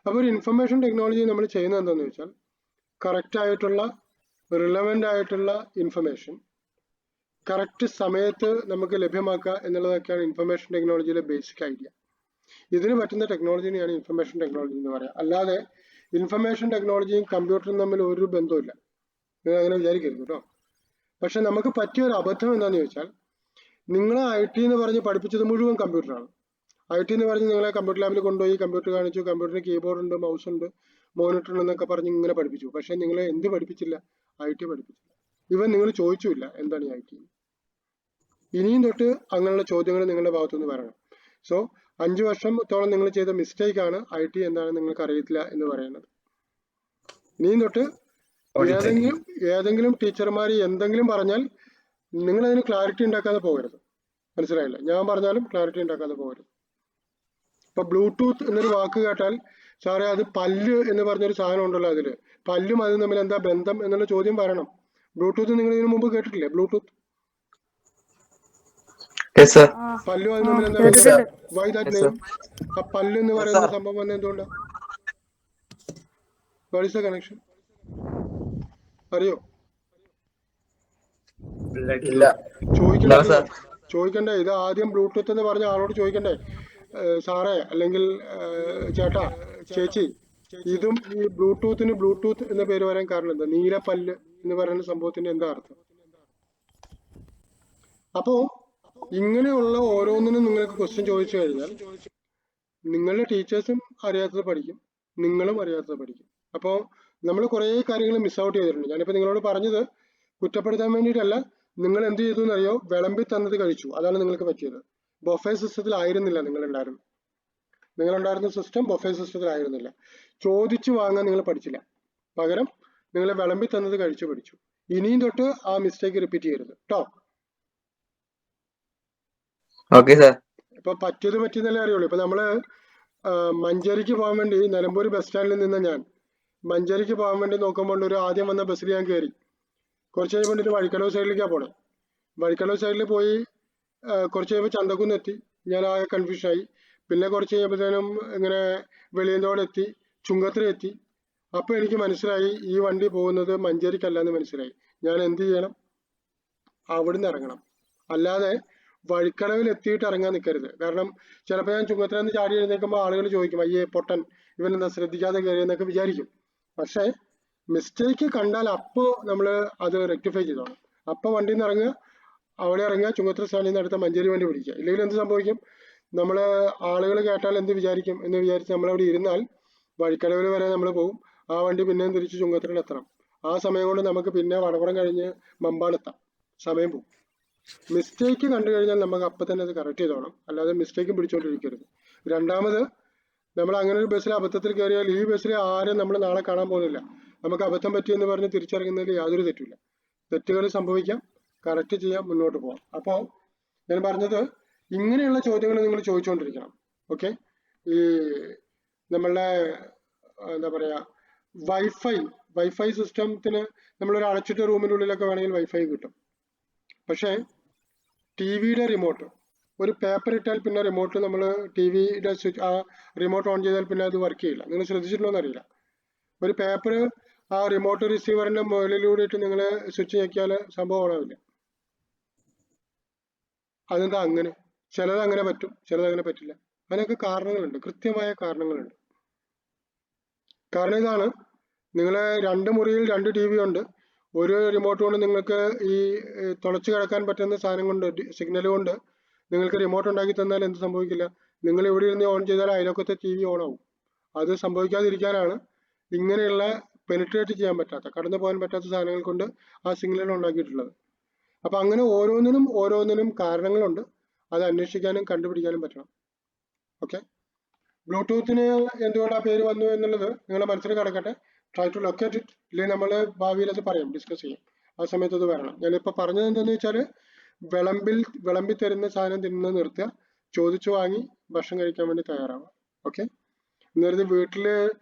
അപ്പോൾ ഒരു ഇൻഫർമേഷൻ ടെക്നോളജി നമ്മൾ ചെയ്യുന്നത് എന്താണെന്ന് വെച്ചാൽ കറക്റ്റ് ആയിട്ടുള്ള റിലവൻ്റ് ആയിട്ടുള്ള ഇൻഫർമേഷൻ കറക്റ്റ് സമയത്ത് നമുക്ക് ലഭ്യമാക്കുക എന്നുള്ളതൊക്കെയാണ് ഇൻഫർമേഷൻ ടെക്നോളജിയിലെ ബേസിക് ഐഡിയ. ഇതിന് പറ്റുന്ന ടെക്നോളജിനെയാണ് ഇൻഫർമേഷൻ ടെക്നോളജി എന്ന് പറയുക. അല്ലാതെ ഇൻഫർമേഷൻ ടെക്നോളജിയും കമ്പ്യൂട്ടറും തമ്മിൽ ഒരു ബന്ധമില്ല, നിങ്ങൾ അങ്ങനെ വിചാരിക്കരുത് കേട്ടോ. പക്ഷെ നമുക്ക് പറ്റിയ ഒരു അബദ്ധം എന്താണെന്ന് ചോദിച്ചാൽ, നിങ്ങളെ IT എന്ന് പറഞ്ഞ് പഠിപ്പിച്ചത് മുഴുവൻ കമ്പ്യൂട്ടറാണ്. IT എന്ന് പറഞ്ഞ് നിങ്ങളെ കമ്പ്യൂട്ടർ ലാബിൽ കൊണ്ടുപോയി കമ്പ്യൂട്ടർ കാണിച്ചു, കമ്പ്യൂട്ടറിന് കീബോർഡ് ഉണ്ട്, മൗസ് ഉണ്ട്, മോണിറ്റർ ഉണ്ടെന്നൊക്കെ പറഞ്ഞ് ഇങ്ങനെ പഠിപ്പിച്ചു. പക്ഷെ നിങ്ങളെ എന്ത് പഠിപ്പിച്ചില്ല? IT പഠിപ്പിച്ചില്ല. ഇവൻ നിങ്ങൾ ചോദിച്ചില്ല എന്താണ് ഈ IT. ഇനിയും തൊട്ട് അങ്ങനെയുള്ള ചോദ്യങ്ങൾ നിങ്ങളുടെ ഭാഗത്തുനിന്ന് വരണം. സോ 5 വർഷത്തോളം നിങ്ങൾ ചെയ്ത മിസ്റ്റേക്ക് ആണ് IT എന്താണെന്ന് നിങ്ങൾക്ക് അറിയത്തില്ല എന്ന് പറയുന്നത്. ഇനിയും തൊട്ട് ഏതെങ്കിലും ടീച്ചർമാർ എന്തെങ്കിലും പറഞ്ഞാൽ നിങ്ങൾ അതിന് ക്ലാരിറ്റി ഉണ്ടാക്കാതെ പോകരുത്. മനസ്സിലായില്ല? ഞാൻ പറഞ്ഞാലും ക്ലാരിറ്റി ഉണ്ടാക്കാതെ പോകരുത്. ഇപ്പൊ ബ്ലൂടൂത്ത് എന്നൊരു വാക്ക് കേട്ടാൽ സാറേ അത് പല്ല് എന്ന് പറഞ്ഞൊരു സാധനം ഉണ്ടല്ലോ, അതില് പല്ലും അതും തമ്മിൽ എന്താ ബന്ധം എന്നുള്ള ചോദ്യം വരണം. ബ്ലൂടൂത്ത് നിങ്ങൾ ഇതിനു മുമ്പ് കേട്ടിട്ടില്ലേ? ബ്ലൂടൂത്ത് പല്ലും അതും തമ്മിൽ എന്താ ബന്ധം? Why that name? ആ പല്ല് എന്ന് പറയുന്ന സംഭവം വന്ന എന്തുകൊണ്ടാ? What is the connection? അറിയോ? ചോദിക്കണ്ടേ? ഇത് ആദ്യം ബ്ലൂടൂത്ത് എന്ന് പറഞ്ഞ ആളോട് ചോദിക്കണ്ടേ? സാറേ അല്ലെങ്കിൽ ചേട്ടാ, ചേച്ചി, ഇതും ഈ ബ്ലൂടൂത്തിന് ബ്ലൂടൂത്ത് എന്ന പേര് വരാൻ കാരണം എന്താ? നീലപ്പല്ല് എന്ന് പറയുന്ന സംഭവത്തിന്റെ എന്താ അർത്ഥം? അപ്പോ ഇങ്ങനെയുള്ള ഓരോന്നിനും നിങ്ങൾക്ക് ക്വസ്റ്റ്യൻ ചോദിച്ചു കഴിഞ്ഞാൽ നിങ്ങളുടെ ടീച്ചേഴ്സും അറിയാത്തത് പഠിക്കും, നിങ്ങളും അറിയാത്തത് പഠിക്കും. അപ്പോൾ നമ്മൾ കുറേ കാര്യങ്ങൾ മിസ് ഔട്ട് ചെയ്തിട്ടുണ്ട്. ഞാനിപ്പോൾ നിങ്ങളോട് പറഞ്ഞത് കുറ്റപ്പെടുത്താൻ വേണ്ടിയിട്ടല്ല. നിങ്ങൾ എന്ത് ചെയ്തു എന്നറിയോ? വിളമ്പി തന്നത് കഴിച്ചു, അതാണ് നിങ്ങൾക്ക് പറ്റിയത്. ബൊഫേ സിസ്റ്റത്തിൽ ആയിരുന്നില്ല നിങ്ങളുണ്ടായിരുന്ന സിസ്റ്റം ബൊഫേ സിസ്റ്റത്തിൽ ആയിരുന്നില്ല. ചോദിച്ചു വാങ്ങാൻ നിങ്ങൾ പഠിച്ചില്ല, പകരം നിങ്ങൾ വിളമ്പി തന്നത് കഴിച്ചു പഠിച്ചു. ഇനിയും തൊട്ട് ആ മിസ്റ്റേക്ക് റിപ്പീറ്റ് ചെയ്യരുത് കേട്ടോ. ഇപ്പൊ പറ്റിയതല്ലേ അറിയുള്ളൂ. ഇപ്പൊ നമ്മള് മഞ്ചേരിക്ക് പോകാൻ വേണ്ടി നിലമ്പൂർ ബസ് സ്റ്റാൻഡിൽ നിന്ന് ഞാൻ മഞ്ചേരിക്ക് പോകാൻ വേണ്ടി നോക്കുമ്പോൾ ഒരു ആദ്യം വന്ന ബസ്സിൽ ഞാൻ കയറി. കുറച്ച് കഴിയുമ്പോൾ വഴിക്കടവ് സൈഡിലേക്കാണ് പോണേ. വഴിക്കടവ് സൈഡിൽ പോയി കുറച്ച് കഴിയുമ്പോൾ ചന്തക്കുന്ന് എത്തി. ഞാൻ ആകെ കൺഫ്യൂഷനായി. പിന്നെ കുറച്ച് കഴിയുമ്പോഴത്തേനും ഇങ്ങനെ വെളിയന്തോടെത്തി, ചുങ്കത്തിലെത്തി. അപ്പോൾ എനിക്ക് മനസ്സിലായി ഈ വണ്ടി പോകുന്നത് മഞ്ചേരിക്കല്ല എന്ന് മനസ്സിലായി. ഞാൻ എന്ത് ചെയ്യണം? അവിടുന്ന് ഇറങ്ങണം. അല്ലാതെ വഴിക്കടവിൽ എത്തിയിട്ട് ഇറങ്ങാൻ നിൽക്കരുത്. കാരണം ചിലപ്പോൾ ഞാൻ ചുങ്കത്തിലെന്ന് ചാടി എഴുന്നേൽക്കുമ്പോൾ ആളുകൾ ചോദിക്കും, അയ്യേ പൊട്ടൻ, ഇവനെന്താ ശ്രദ്ധിക്കാതെ കയറിയെന്നൊക്കെ വിചാരിക്കും. പക്ഷേ മിസ്റ്റേക്ക് കണ്ടാൽ അപ്പോൾ നമ്മൾ അത് റെക്ടിഫൈ ചെയ്തോണം. അപ്പോൾ വണ്ടിയിൽ നിന്ന് ഇറങ്ങുക, അവിടെ ഇറങ്ങുക, ചുങ്കത്തറ സ്റ്റാൻഡിൽ നിന്ന് അടുത്ത മഞ്ചേരി വണ്ടി പിടിക്കുക. ഇല്ലെങ്കിൽ എന്ത് സംഭവിക്കും? നമ്മൾ ആളുകൾ കേട്ടാൽ എന്ത് വിചാരിക്കും എന്ന് വിചാരിച്ച് നമ്മളവിടെ ഇരുന്നാൽ വഴിക്കടവിൽ വരെ നമ്മൾ പോകും. ആ വണ്ടി പിന്നെയും തിരിച്ച് ചുങ്കത്തറയിൽ എത്തണം. ആ സമയം കൊണ്ട് നമുക്ക് പിന്നെ വടപുറം കഴിഞ്ഞ് മമ്പാടെത്താം. സമയം പോകും. മിസ്റ്റേക്ക് കണ്ടു കഴിഞ്ഞാൽ നമുക്ക് അപ്പം തന്നെ അത് കറക്റ്റ് ചെയ്തോണം. അല്ലാതെ മിസ്റ്റേക്കും പിടിച്ചോണ്ടിരിക്കരുത്. രണ്ടാമത്, നമ്മൾ അങ്ങനെ ഒരു ബസ്സിൽ അബദ്ധത്തിൽ കയറിയാൽ ഈ ബസ്സിൽ ആരും നമ്മൾ നാളെ കാണാൻ പോകുന്നില്ല. നമുക്ക് അബദ്ധം പറ്റിയെന്ന് പറഞ്ഞ് തിരിച്ചിറങ്ങുന്നതിൽ യാതൊരു തെറ്റില്ല. തെറ്റുകൾ സംഭവിക്കാം, കറക്റ്റ് ചെയ്യാം, മുന്നോട്ട് പോകാം. അപ്പോൾ ഞാൻ പറഞ്ഞത് ഇങ്ങനെയുള്ള ചോദ്യങ്ങൾ നിങ്ങൾ ചോദിച്ചുകൊണ്ടിരിക്കണം. ഓക്കെ. ഈ നമ്മളുടെ എന്താ പറയാ വൈഫൈ സിസ്റ്റത്തിന് നമ്മളൊരു അടച്ചിട്ട റൂമിൻ്റെ ഉള്ളിലൊക്കെ വേണമെങ്കിൽ വൈഫൈ കിട്ടും. പക്ഷേ TV-യുടെ റിമോട്ട്, ഒരു പേപ്പർ ഇട്ടാൽ പിന്നെ റിമോട്ട് നമ്മൾ TV-യുടെ സ്വിച്ച് ആ റിമോട്ട് ഓൺ ചെയ്താൽ പിന്നെ അത് വർക്ക് ചെയ്യില്ല. നിങ്ങൾ ശ്രദ്ധിച്ചിട്ടുണ്ടോ എന്നറിയില്ല. ഒരു പേപ്പർ ആ റിമോട്ട് റിസീവറിന്റെ മുകളിലൂടെ ഇട്ട് നിങ്ങൾ സ്വിച്ച് ഞെക്കിയാൽ സംഭവം ഓണാവില്ല. അതെന്താ അങ്ങനെ? ചിലത് അങ്ങനെ പറ്റും, ചിലത് അങ്ങനെ പറ്റില്ല. അതിനൊക്കെ കാരണങ്ങളുണ്ട്, കൃത്യമായ കാരണങ്ങളുണ്ട്. കാരണം ഇതാണ്, നിങ്ങൾ 2 മുറിയിൽ 2 TV ഉണ്ട്. ഒരു റിമോട്ട് കൊണ്ട് നിങ്ങൾക്ക് ഈ തുളച്ചു കിടക്കാൻ പറ്റുന്ന സാധനം കൊണ്ട് സിഗ്നൽ കൊണ്ട് നിങ്ങൾക്ക് റിമോട്ട് ഉണ്ടാക്കി തന്നാൽ എന്ത് സംഭവിക്കില്ല? നിങ്ങൾ ഇവിടെ ഇരുന്ന് ഓൺ ചെയ്താൽ അയലൊക്കത്തെ TV ഓൺ ആവും. അത് സംഭവിക്കാതിരിക്കാനാണ് ഇങ്ങനെയുള്ള പെനിട്രേറ്റ് ചെയ്യാൻ പറ്റാത്ത, കടന്നു പോകാൻ പറ്റാത്ത സാധനങ്ങൾ കൊണ്ട് ആ സിഗ്നൽ ഉണ്ടാക്കിയിട്ടുള്ളത്. അപ്പൊ അങ്ങനെ ഓരോന്നിനും കാരണങ്ങളുണ്ട്. അത് അന്വേഷിക്കാനും കണ്ടുപിടിക്കാനും പറ്റണം. ഓക്കെ, ബ്ലൂടൂത്തിന് എന്തുകൊണ്ട് ആ പേര് വന്നു എന്നുള്ളത് നിങ്ങളുടെ മനസ്സിൽ കിടക്കട്ടെ. Try to locate it. ഇല്ലെങ്കിൽ നമ്മൾ ഭാവിയിൽ അത് പറയും, ഡിസ്കസ് ചെയ്യും. ആ സമയത്ത് അത് വരണം. ഞാനിപ്പോൾ പറഞ്ഞത് എന്താണെന്ന് വെച്ചാൽ, വിളമ്പി തരുന്ന സാധനം തിന്നുന്നത് നിർത്തുക, ചോദിച്ചു വാങ്ങി ഭക്ഷണം കഴിക്കാൻ വേണ്ടി തയ്യാറാവുക. ഓക്കെ, എന്നേരത്ത് വീട്ടില്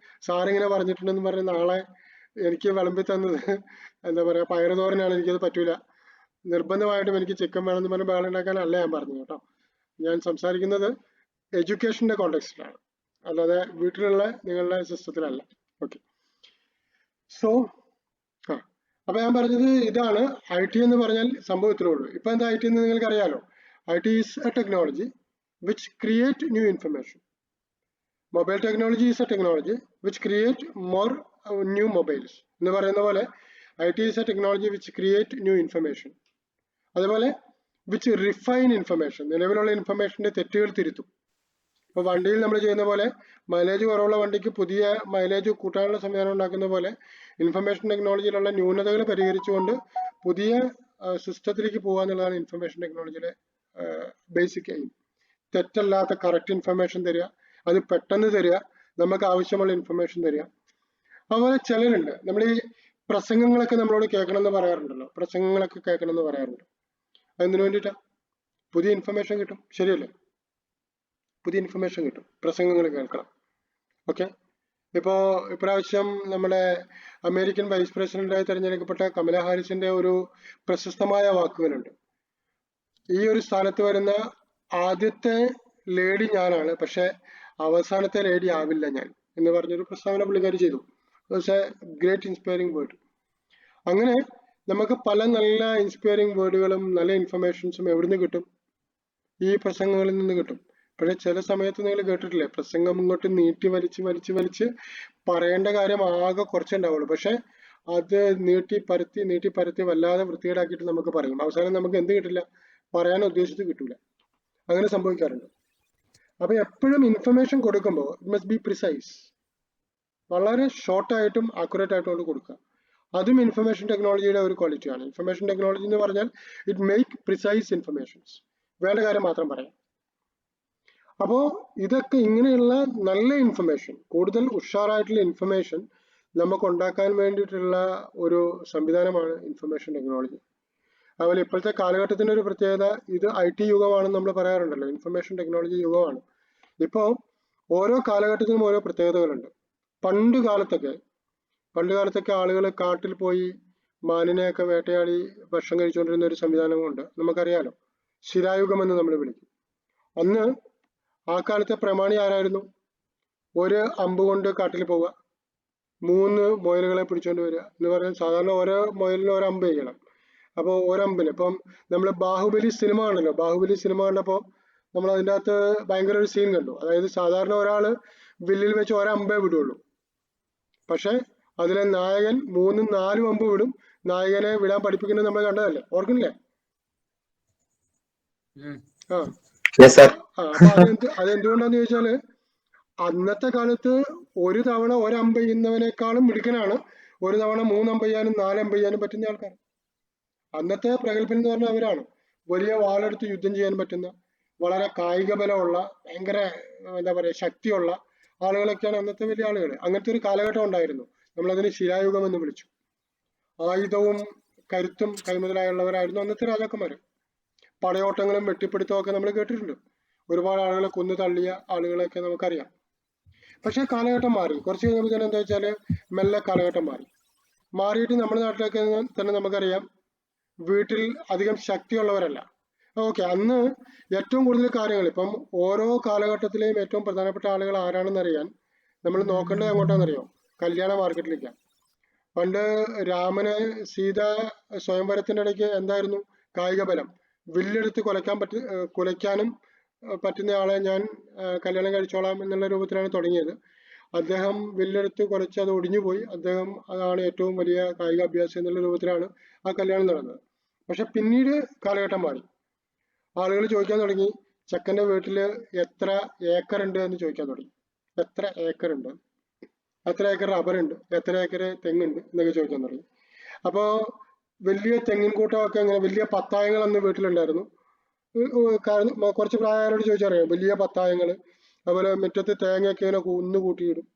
സാറിങ്ങനെ പറഞ്ഞിട്ടുണ്ടെന്ന് പറഞ്ഞ് നാളെ എനിക്ക് വിളമ്പി തന്നത് എന്താ പറയാ പയറുതോരനാണ്, എനിക്കത് പറ്റൂല, നിർബന്ധമായിട്ടും എനിക്ക് ചിക്കൻ വേണമെന്ന് പറഞ്ഞ് ബഹളം ഉണ്ടാക്കാനല്ല ഞാൻ പറഞ്ഞത് കേട്ടോ. ഞാൻ സംസാരിക്കുന്നത് എഡ്യൂക്കേഷന്റെ കോണ്ടെക്സ്റ്റിലാണ്, അല്ലാതെ വീട്ടിലുള്ള നിങ്ങളുടെ സിസ്റ്റത്തിലല്ല. ഓക്കെ, സോ അപ്പൊ ഞാൻ പറഞ്ഞത് ഇതാണ്, IT എന്ന് പറഞ്ഞാൽ സംഭവം ഇത്രേ ഉള്ളൂ. ഇപ്പൊ എന്താ IT എന്ന് നിങ്ങൾക്ക് അറിയാലോ. IT is A technology which create new information. Mobile technology is A technology which create more new mobiles എന്ന് പറയുന്ന പോലെ IT is A technology which create new information. അതുപോലെ വിച്ച് റിഫൈൻ ഇൻഫർമേഷൻ, നിലവിലുള്ള ഇൻഫർമേഷന്റെ തെറ്റുകൾ തിരുത്തും. ഇപ്പൊ വണ്ടിയിൽ നമ്മൾ ചെയ്യുന്ന പോലെ മൈലേജ് കുറവുള്ള വണ്ടിക്ക് പുതിയ മൈലേജ് കൂട്ടാനുള്ള സംവിധാനം ഉണ്ടാക്കുന്ന പോലെ ഇൻഫർമേഷൻ ടെക്നോളജിയിലുള്ള ന്യൂനതകൾ പരിഹരിച്ചുകൊണ്ട് പുതിയ സിസ്റ്റത്തിലേക്ക് പോകുക എന്നുള്ളതാണ് ഇൻഫർമേഷൻ ടെക്നോളജിയിലെ ബേസിക് എയിം. തെറ്റല്ലാത്ത കറക്റ്റ് ഇൻഫർമേഷൻ തരിക, അത് പെട്ടെന്ന് തരിക, നമുക്ക് ആവശ്യമുള്ള ഇൻഫർമേഷൻ തരിക. അതുപോലെ ചിലരുണ്ട്, നമ്മൾ ഈ പ്രസംഗങ്ങളൊക്കെ നമ്മളോട് കേൾക്കണം എന്ന് പറയാറുണ്ടല്ലോ, പ്രസംഗങ്ങളൊക്കെ കേൾക്കണം എന്ന് പറയാറുണ്ട്. അതെന്തിനു വേണ്ടിയിട്ടാ? പുതിയ ഇൻഫർമേഷൻ കിട്ടും, ശരിയല്ലേ? പുതിയ ഇൻഫർമേഷൻ കിട്ടും, പ്രസംഗങ്ങൾ കേൾക്കണം. ഓക്കെ, ഇപ്പോ ഇപ്രാവശ്യം നമ്മുടെ അമേരിക്കൻ വൈസ് പ്രസിഡന്റായി തെരഞ്ഞെടുക്കപ്പെട്ട കമല ഹാരിസിന്റെ ഒരു പ്രശസ്തമായ വാക്കുകളുണ്ട്. ഈ ഒരു സ്ഥാനത്ത് വരുന്ന ആദ്യത്തെ ലേഡി ഞാനാണ്, പക്ഷെ അവസാനത്തെ ലേഡി ആവില്ല ഞാൻ എന്ന് പറഞ്ഞൊരു പ്രസ്താവന പുള്ളിക്കാരി ചെയ്തു. Great inspiring word. അങ്ങനെ നമുക്ക് പല നല്ല ഇൻസ്പയറിംഗ് വേർഡുകളും നല്ല ഇൻഫർമേഷൻസും എവിടുന്ന് കിട്ടും? ഈ പ്രസംഗങ്ങളിൽ നിന്ന് കിട്ടും. പക്ഷെ ചില സമയത്ത് നിങ്ങൾ കേട്ടിട്ടില്ലേ, പ്രസംഗം ഇങ്ങോട്ട് നീട്ടി വലിച്ച് പറയേണ്ട കാര്യം ആകെ കുറച്ചുണ്ടാവുള്ളൂ, പക്ഷെ അത് നീട്ടി പരത്തി വല്ലാതെ വൃത്തികേടാക്കിയിട്ട് നമുക്ക് പറയും. അവസാനം നമുക്ക് എന്ത് കിട്ടില്ല? പറയാൻ ഉദ്ദേശിച്ചത് കിട്ടൂല. അങ്ങനെ സംഭവിക്കാറുണ്ട്. അപ്പൊ എപ്പോഴും ഇൻഫർമേഷൻ കൊടുക്കുമ്പോൾ ഇറ്റ് മസ്റ്റ് ബി പ്രിസൈസ്, വളരെ ഷോർട്ടായിട്ടും ആക്യുറേറ്റ് ആയിട്ടും കൊടുക്കുക. അതും ഇൻഫർമേഷൻ ടെക്നോളജിയുടെ ഒരു ക്വാളിറ്റിയാണ്. ഇൻഫർമേഷൻ ടെക്നോളജി എന്ന് പറഞ്ഞാൽ ഇറ്റ് മേക്ക് പ്രിസൈസ് ഇൻഫർമേഷൻസ്, വേണ്ട കാര്യം മാത്രം പറയാം. അപ്പോ ഇതൊക്കെ ഇങ്ങനെയുള്ള നല്ല ഇൻഫർമേഷൻ, കൂടുതൽ ഉഷാറായിട്ടുള്ള ഇൻഫർമേഷൻ നമുക്ക് ഉണ്ടാക്കാൻ വേണ്ടിയിട്ടുള്ള ഒരു സംവിധാനമാണ് ഇൻഫർമേഷൻ ടെക്നോളജി. അതുപോലെ ഇപ്പോഴത്തെ കാലഘട്ടത്തിന്റെ ഒരു പ്രത്യേകത, ഇത് IT യുഗമാണെന്ന് നമ്മൾ പറയാറുണ്ടല്ലോ, ഇൻഫർമേഷൻ ടെക്നോളജി യുഗമാണ്. ഇപ്പോ ഓരോ കാലഘട്ടത്തിനും ഓരോ പ്രത്യേകതകളുണ്ട്. പണ്ട് കാലത്തൊക്കെ ആളുകൾ കാട്ടിൽ പോയി മാനിനെയൊക്കെ വേട്ടയാടി ഭക്ഷണം കഴിച്ചുകൊണ്ടിരുന്ന ഒരു സംവിധാനമുണ്ട്, നമുക്കറിയാലോ, ശിലായുഗം എന്ന് നമ്മൾ വിളിക്കും. അന്ന് ആ കാലത്തെ പ്രമാണി ആരായിരുന്നു? ഒരു അമ്പ് കൊണ്ട് കാട്ടിൽ പോവുക, 3 മുയലുകളെ പിടിച്ചോണ്ട് വരിക എന്ന് പറഞ്ഞാൽ, സാധാരണ ഓരോ മുയലിനും ഒരു അമ്പ് ചെയ്യണം. അപ്പോൾ ഒരമ്പിന് ഇപ്പം നമ്മൾ ബാഹുബലി സിനിമ കണ്ടല്ലോ, ബാഹുബലി സിനിമ കണ്ടപ്പോൾ നമ്മൾ അതിൻ്റെ അകത്ത് ഭയങ്കര ഒരു സീൻ കണ്ടു. അതായത് സാധാരണ ഒരാള് വില്ലിൽ വെച്ച് ഒരമ്പേ വിടുള്ളൂ, പക്ഷെ അതിലെ നായകൻ 3, 4 അമ്പ് വിടും. നായകനെ വിടാൻ പഠിപ്പിക്കുന്നത് നമ്മൾ കണ്ടതല്ലേ, ഓർക്കുന്നില്ലേ? അപ്പൊ അതെന്തുകൊണ്ടാന്ന് ചോദിച്ചാല്, അന്നത്തെ കാലത്ത് ഒരു തവണ ഒരമ്പ് ചെയ്യുന്നവനേക്കാളും മിടുക്കനാണ് ഒരു തവണ 3 അമ്പ് ചെയ്യാനും 4 അമ്പ് ചെയ്യാനും പറ്റുന്ന ആൾക്കാർ. അന്നത്തെ പ്രഗത്ഭൻ എന്ന് പറഞ്ഞാൽ അവരാണ്. വലിയ വാളെടുത്ത് യുദ്ധം ചെയ്യാൻ പറ്റുന്ന, വളരെ കായിക ബലമുള്ള, ഭയങ്കര എന്താ പറയുക ശക്തിയുള്ള ആളുകളൊക്കെയാണ് അന്നത്തെ വലിയ ആളുകൾ. അങ്ങനത്തെ ഒരു കാലഘട്ടം ഉണ്ടായിരുന്നു. നമ്മളതിന് ശിലായുഗം എന്ന് വിളിച്ചു. ആയുധവും കരുത്തും കൈമുതലായുള്ളവരായിരുന്നു അന്നത്തെ രാജാക്കന്മാര്. പടയോട്ടങ്ങളും വെട്ടിപ്പിടുത്തവും ഒക്കെ നമ്മൾ കേട്ടിട്ടുണ്ട്. ഒരുപാട് ആളുകളെ കൊന്നു തള്ളിയ ആളുകളൊക്കെ നമുക്കറിയാം. പക്ഷെ കാലഘട്ടം മാറി. കുറച്ച് കഴിഞ്ഞപ്പോൾ തന്നെ എന്താ വെച്ചാല് മെല്ലെ കാലഘട്ടം മാറിയിട്ട് നമ്മുടെ നാട്ടിലൊക്കെ തന്നെ നമുക്കറിയാം, വീട്ടിൽ അധികം ശക്തിയുള്ളവരല്ല. ഓക്കെ, അന്ന് ഏറ്റവും കൂടുതൽ കാര്യങ്ങൾ, ഇപ്പം ഓരോ കാലഘട്ടത്തിലെയും ഏറ്റവും പ്രധാനപ്പെട്ട ആളുകൾ ആരാണെന്ന് അറിയാൻ നമ്മൾ നോക്കേണ്ടത് എങ്ങോട്ടാണെന്നറിയോ? കല്യാണ മാർക്കറ്റിലേക്കാണ്. പണ്ട് രാമന് സീത സ്വയംവരത്തിന്റെ ഇടയ്ക്ക് എന്തായിരുന്നു? കായിക ബലം. വില്ലെടുത്ത് കുലയ്ക്കാനും പറ്റുന്ന ആളെ ഞാൻ കല്യാണം കഴിച്ചോളാം എന്നുള്ള രൂപത്തിലാണ് തുടങ്ങിയത്. അദ്ദേഹം വില്ലെടുത്ത് കുറച്ച് അത് ഒടിഞ്ഞു പോയി. അദ്ദേഹം അതാണ് ഏറ്റവും വലിയ കായിക അഭ്യാസം എന്നുള്ള രൂപത്തിലാണ് ആ കല്യാണം നടന്നത്. പക്ഷെ പിന്നീട് കാലഘട്ടം മാറി. ആളുകൾ ചോദിക്കാൻ തുടങ്ങി, ചെക്കൻ്റെ വീട്ടിൽ എത്ര ഏക്കർ ഉണ്ട് എന്ന് ചോദിക്കാൻ തുടങ്ങി. എത്ര ഏക്കർ ഉണ്ട്, എത്ര ഏക്കർ റബ്ബർ ഉണ്ട്, എത്ര ഏക്കർ തെങ്ങുണ്ട് എന്നൊക്കെ ചോദിക്കാൻ തുടങ്ങി. അപ്പോൾ വലിയ തെങ്ങിൻ കൂട്ടമൊക്കെ ഇങ്ങനെ വലിയ പത്തായങ്ങൾ അന്ന് വീട്ടിലുണ്ടായിരുന്നു. കുറച്ച് പ്രായമായവരോട് ചോദിച്ചറിയാം, വലിയ പത്തായങ്ങൾ. അതുപോലെ മുറ്റത്ത് തേങ്ങയൊക്കെ ഇങ്ങനെ കുന്നു കൂട്ടിയിടും.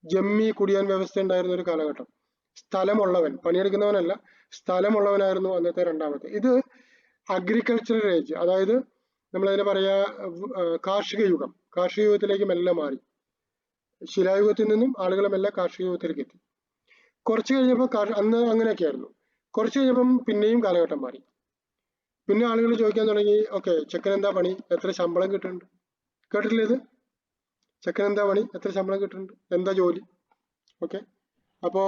ജമ്മി കുടിയാൻ വ്യവസ്ഥ ഉണ്ടായിരുന്ന ഒരു കാലഘട്ടം. സ്ഥലമുള്ളവൻ, പണിയെടുക്കുന്നവനല്ല, സ്ഥലമുള്ളവനായിരുന്നു അന്നത്തെ രണ്ടാമത്തെ. ഇത് അഗ്രികൾച്ചറൽ ഏജ്, അതായത് നമ്മളതിനെ പറയാ കാർഷിക യുഗം. കാർഷിക യുഗത്തിലേക്ക് മെല്ലെ മാറി. ശിലായുഗത്തിൽ നിന്നും ആളുകൾ മെല്ലെ കാർഷിക യുഗത്തിലേക്ക് എത്തി. കുറച്ച് കഴിഞ്ഞപ്പോൾ അന്ന് അങ്ങനെയൊക്കെ ആയിരുന്നു. കുറച്ച് കഴിഞ്ഞപ്പം പിന്നെയും കാലഘട്ടം മാറി. പിന്നെ ആളുകൾ ചോദിക്കാൻ തുടങ്ങി, ഓക്കെ, ചെക്കൻ എന്താ പണി, എത്ര ശമ്പളം കിട്ടുന്നുണ്ട്? കേട്ടിട്ടില്ല ഇത്? ചെക്കൻ എന്താ പണി, എത്ര ശമ്പളം കിട്ടുന്നുണ്ട്, എന്താ ജോലി? ഓക്കെ, അപ്പോ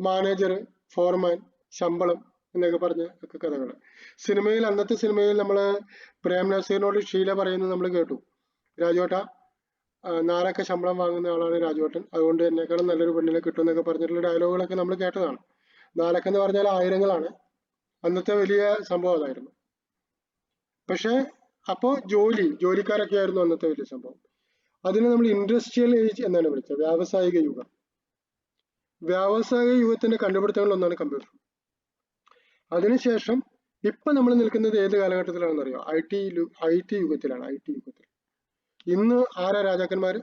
മാനേജർ, ഫോർമാൻ, ശമ്പളം എന്നൊക്കെ പറഞ്ഞ ഒക്കെ കഥകൾ. സിനിമയിൽ, അന്നത്തെ സിനിമയിൽ നമ്മൾ പ്രേം നസീറിനോട് ഷീല പറയുന്നത് നമ്മൾ കേട്ടു. രാജുവേട്ട, നാലൊക്കെ ശമ്പളം വാങ്ങുന്ന ആളാണ് രാജുവേട്ടൻ, അതുകൊണ്ട് എന്നെക്കാളും നല്ലൊരു പെണ്ണിനെ കിട്ടുമെന്നൊക്കെ പറഞ്ഞിട്ടുള്ള ഡയലോഗുകളൊക്കെ നമ്മൾ കേട്ടതാണ്. നാലൊക്കെ പറഞ്ഞാൽ ആയിരങ്ങളാണ്. അന്നത്തെ വലിയ സംഭവം അതായിരുന്നു. പക്ഷെ അപ്പോ ജോലിക്കാരൊക്കെ ആയിരുന്നു അന്നത്തെ വലിയ സംഭവം. അതിനെ നമ്മൾ ഇൻഡസ്ട്രിയൽ ഏജ് എന്നാണ് വിളിച്ചത്, വ്യാവസായിക യുഗം. വ്യാവസായിക യുഗത്തിന്റെ കണ്ടുപിടുത്തങ്ങളിൽ ഒന്നാണ് കമ്പ്യൂട്ടർ. അതിനുശേഷം ഇപ്പൊ നമ്മൾ നിൽക്കുന്നത് ഏത് കാലഘട്ടത്തിലാണെന്ന് അറിയോ? ഐ ടി യുഗത്തിലാണ്. ഐ ടി യുഗത്തിൽ ഇന്ന് ആരാ രാജാക്കന്മാര്?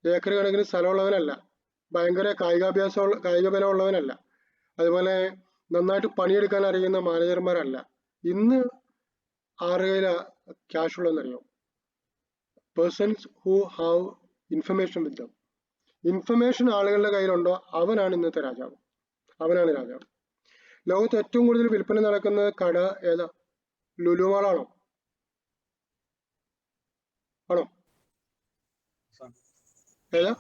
ഏക്കർ കണക്കിന് സ്ഥലമുള്ളവനല്ല, ഭയങ്കര കായിക ബലമുള്ളവനല്ല, അതുപോലെ നന്നായിട്ട് പണിയെടുക്കാൻ അറിയുന്ന മാനേജർമാരല്ല. ഇന്ന് ആരുടെ കയ്യില ക്യാഷ് ഉള്ളതെന്നറിയോ? Persons who have information with them. Information ആളുകളുടെ കയ്യിലുണ്ടോ അവനാണ് ഇന്നത്തെ രാജാവ്, അവനാണ് രാജാവ്. ലോകത്ത് ഏറ്റവും കൂടുതൽ വിൽപ്പന നടക്കുന്ന കട ഏതാ? ലുലു മാളാണോ? ആണോ? ഏതാ?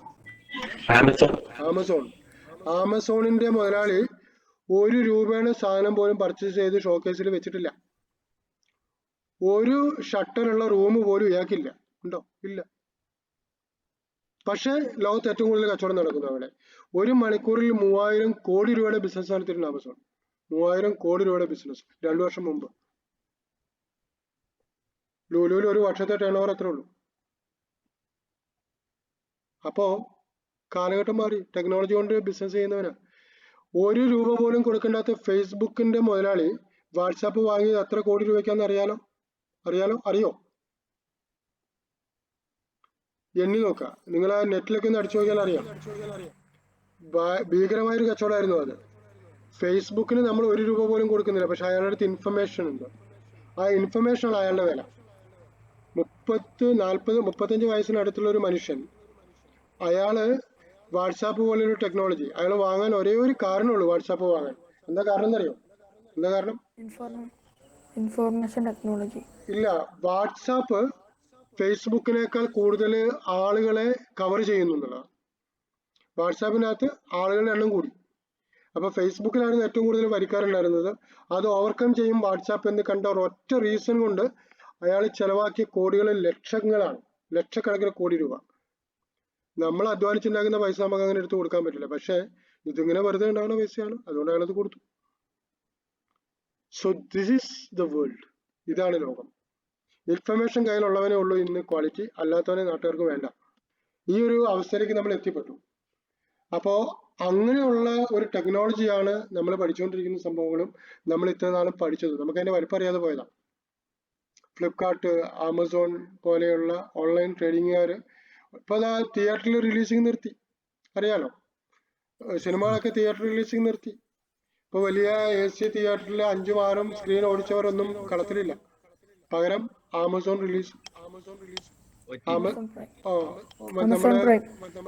ആമസോൺ. ആമസോണിന്റെ മുതലാളി 1 രൂപയുടെ സാധനം പോലും പർച്ചേസ് ചെയ്ത് ഷോക്കേസിൽ വെച്ചിട്ടില്ല. ഒരു ഷട്ടറുള്ള റൂം പോലും ഇയാൾക്കില്ല. ഉണ്ടോ? ഇല്ല. പക്ഷെ ലോകത്ത് ഏറ്റവും കൂടുതൽ കച്ചവടം നടക്കുന്നു അവിടെ. 1 മണിക്കൂറിൽ 3000 കോടി രൂപയുടെ ബിസിനസ് നടത്തിയിട്ടുണ്ട് ആമസോൺ. 3000 കോടി രൂപയുടെ ബിസിനസ് 2 വർഷം മുമ്പ്. ലുലുവിൽ ഒരു വർഷത്തെ ടേൺ ഓവർ എത്ര ഉള്ളൂ? അപ്പോ കാലഘട്ടം മാറി. ടെക്നോളജി കൊണ്ട് ബിസിനസ് ചെയ്യുന്നവനാ. 1 രൂപ പോലും കൊടുക്കേണ്ടാത്ത ഫേസ്ബുക്കിന്റെ മുതലാളി വാട്സാപ്പ് വാങ്ങിയത് എത്ര കോടി രൂപയ്ക്കാന്ന് അറിയോ? എണ്ണി നോക്കാം. നിങ്ങൾ ആ നെറ്റിലൊക്കെ ഒന്ന് അടിച്ചു നോക്കിയാൽ അറിയാം. ഭീകരമായൊരു കച്ചവടമായിരുന്നു അത്. ഫേസ്ബുക്കിന് നമ്മൾ 1 രൂപ പോലും കൊടുക്കുന്നില്ല, പക്ഷെ അയാളുടെ അടുത്ത് ഇൻഫർമേഷൻ ഉണ്ട്. ആ ഇൻഫർമേഷനാണ് അയാളുടെ വില. 30, 40, 35 വയസ്സിനടുത്തുള്ള ഒരു മനുഷ്യൻ, അയാള് വാട്സാപ്പ് പോലൊരു ടെക്നോളജി അയാൾ വാങ്ങാൻ ഒരേ ഒരു കാരണമുള്ളൂ, വാട്സാപ്പ് വാങ്ങാൻ. എന്താ കാരണം എന്നറിയോ? എന്താ കാരണം? Information technology. ഇല്ല, വാട്സാപ്പ് ഫേസ്ബുക്കിനേക്കാൾ കൂടുതൽ ആളുകളെ കവർ ചെയ്യുന്നുള്ളതാണ്. വാട്സാപ്പിനകത്ത് ആളുകളുടെ എണ്ണം കൂടി. അപ്പൊ ഫേസ്ബുക്കിലായിരുന്നു ഏറ്റവും കൂടുതൽ വരിക്കാരുണ്ടായിരുന്നത്. അത് ഓവർകം ചെയ്യും വാട്സാപ്പ് എന്ന് കണ്ട ഒരൊറ്റ റീസൺ കൊണ്ട് അയാൾ ചെലവാക്കിയ കോടികൾ ലക്ഷങ്ങളാണ്, ലക്ഷക്കണക്കിന് കോടി രൂപ. നമ്മൾ അധ്വാനിച്ചുണ്ടാക്കുന്ന പൈസ നമുക്ക് അങ്ങനെ എടുത്ത് കൊടുക്കാൻ പറ്റില്ല. പക്ഷെ ഇതിങ്ങനെ വെറുതെ ഉണ്ടാകുന്ന പൈസയാണ്, അതുകൊണ്ട് അയാളത് കൊടുത്തു. So this is the world. ഇതാണ് ലോകം. ഇൻഫർമേഷൻ കയ്യിലുള്ളവനേ ഉള്ളൂ ഇന്ന് ക്വാളിറ്റി, അല്ലാത്തവനെ നാട്ടുകാർക്ക് വേണ്ട. ഈ ഒരു അവസ്ഥയിലേക്ക് നമ്മൾ എത്തിപ്പെട്ടു. അപ്പോ അങ്ങനെയുള്ള ഒരു ടെക്നോളജിയാണ് നമ്മൾ പഠിച്ചുകൊണ്ടിരിക്കുന്ന സംഭവങ്ങളും നമ്മൾ ഇത്ര നാളും പഠിച്ചത്. നമുക്ക് അതിന്റെ വലിപ്പം അറിയാതെ പോയതാണ്. ഫ്ലിപ്കാർട്ട്, ആമസോൺ പോലെയുള്ള ഓൺലൈൻ ട്രേഡിങ്ങുകാർ ഇപ്പൊ തിയേറ്ററിൽ റിലീസിങ് നിർത്തി. അറിയാലോ, സിനിമകളൊക്കെ തിയേറ്റർ റിലീസിങ് നിർത്തി. ഇപ്പൊ വലിയ AC തിയേറ്ററിൽ 5ഉം 6ഉം സ്ക്രീൻ ഓടിച്ചവരൊന്നും കളത്തിലില്ല. പകരം ആമസോൺ റിലീസ്,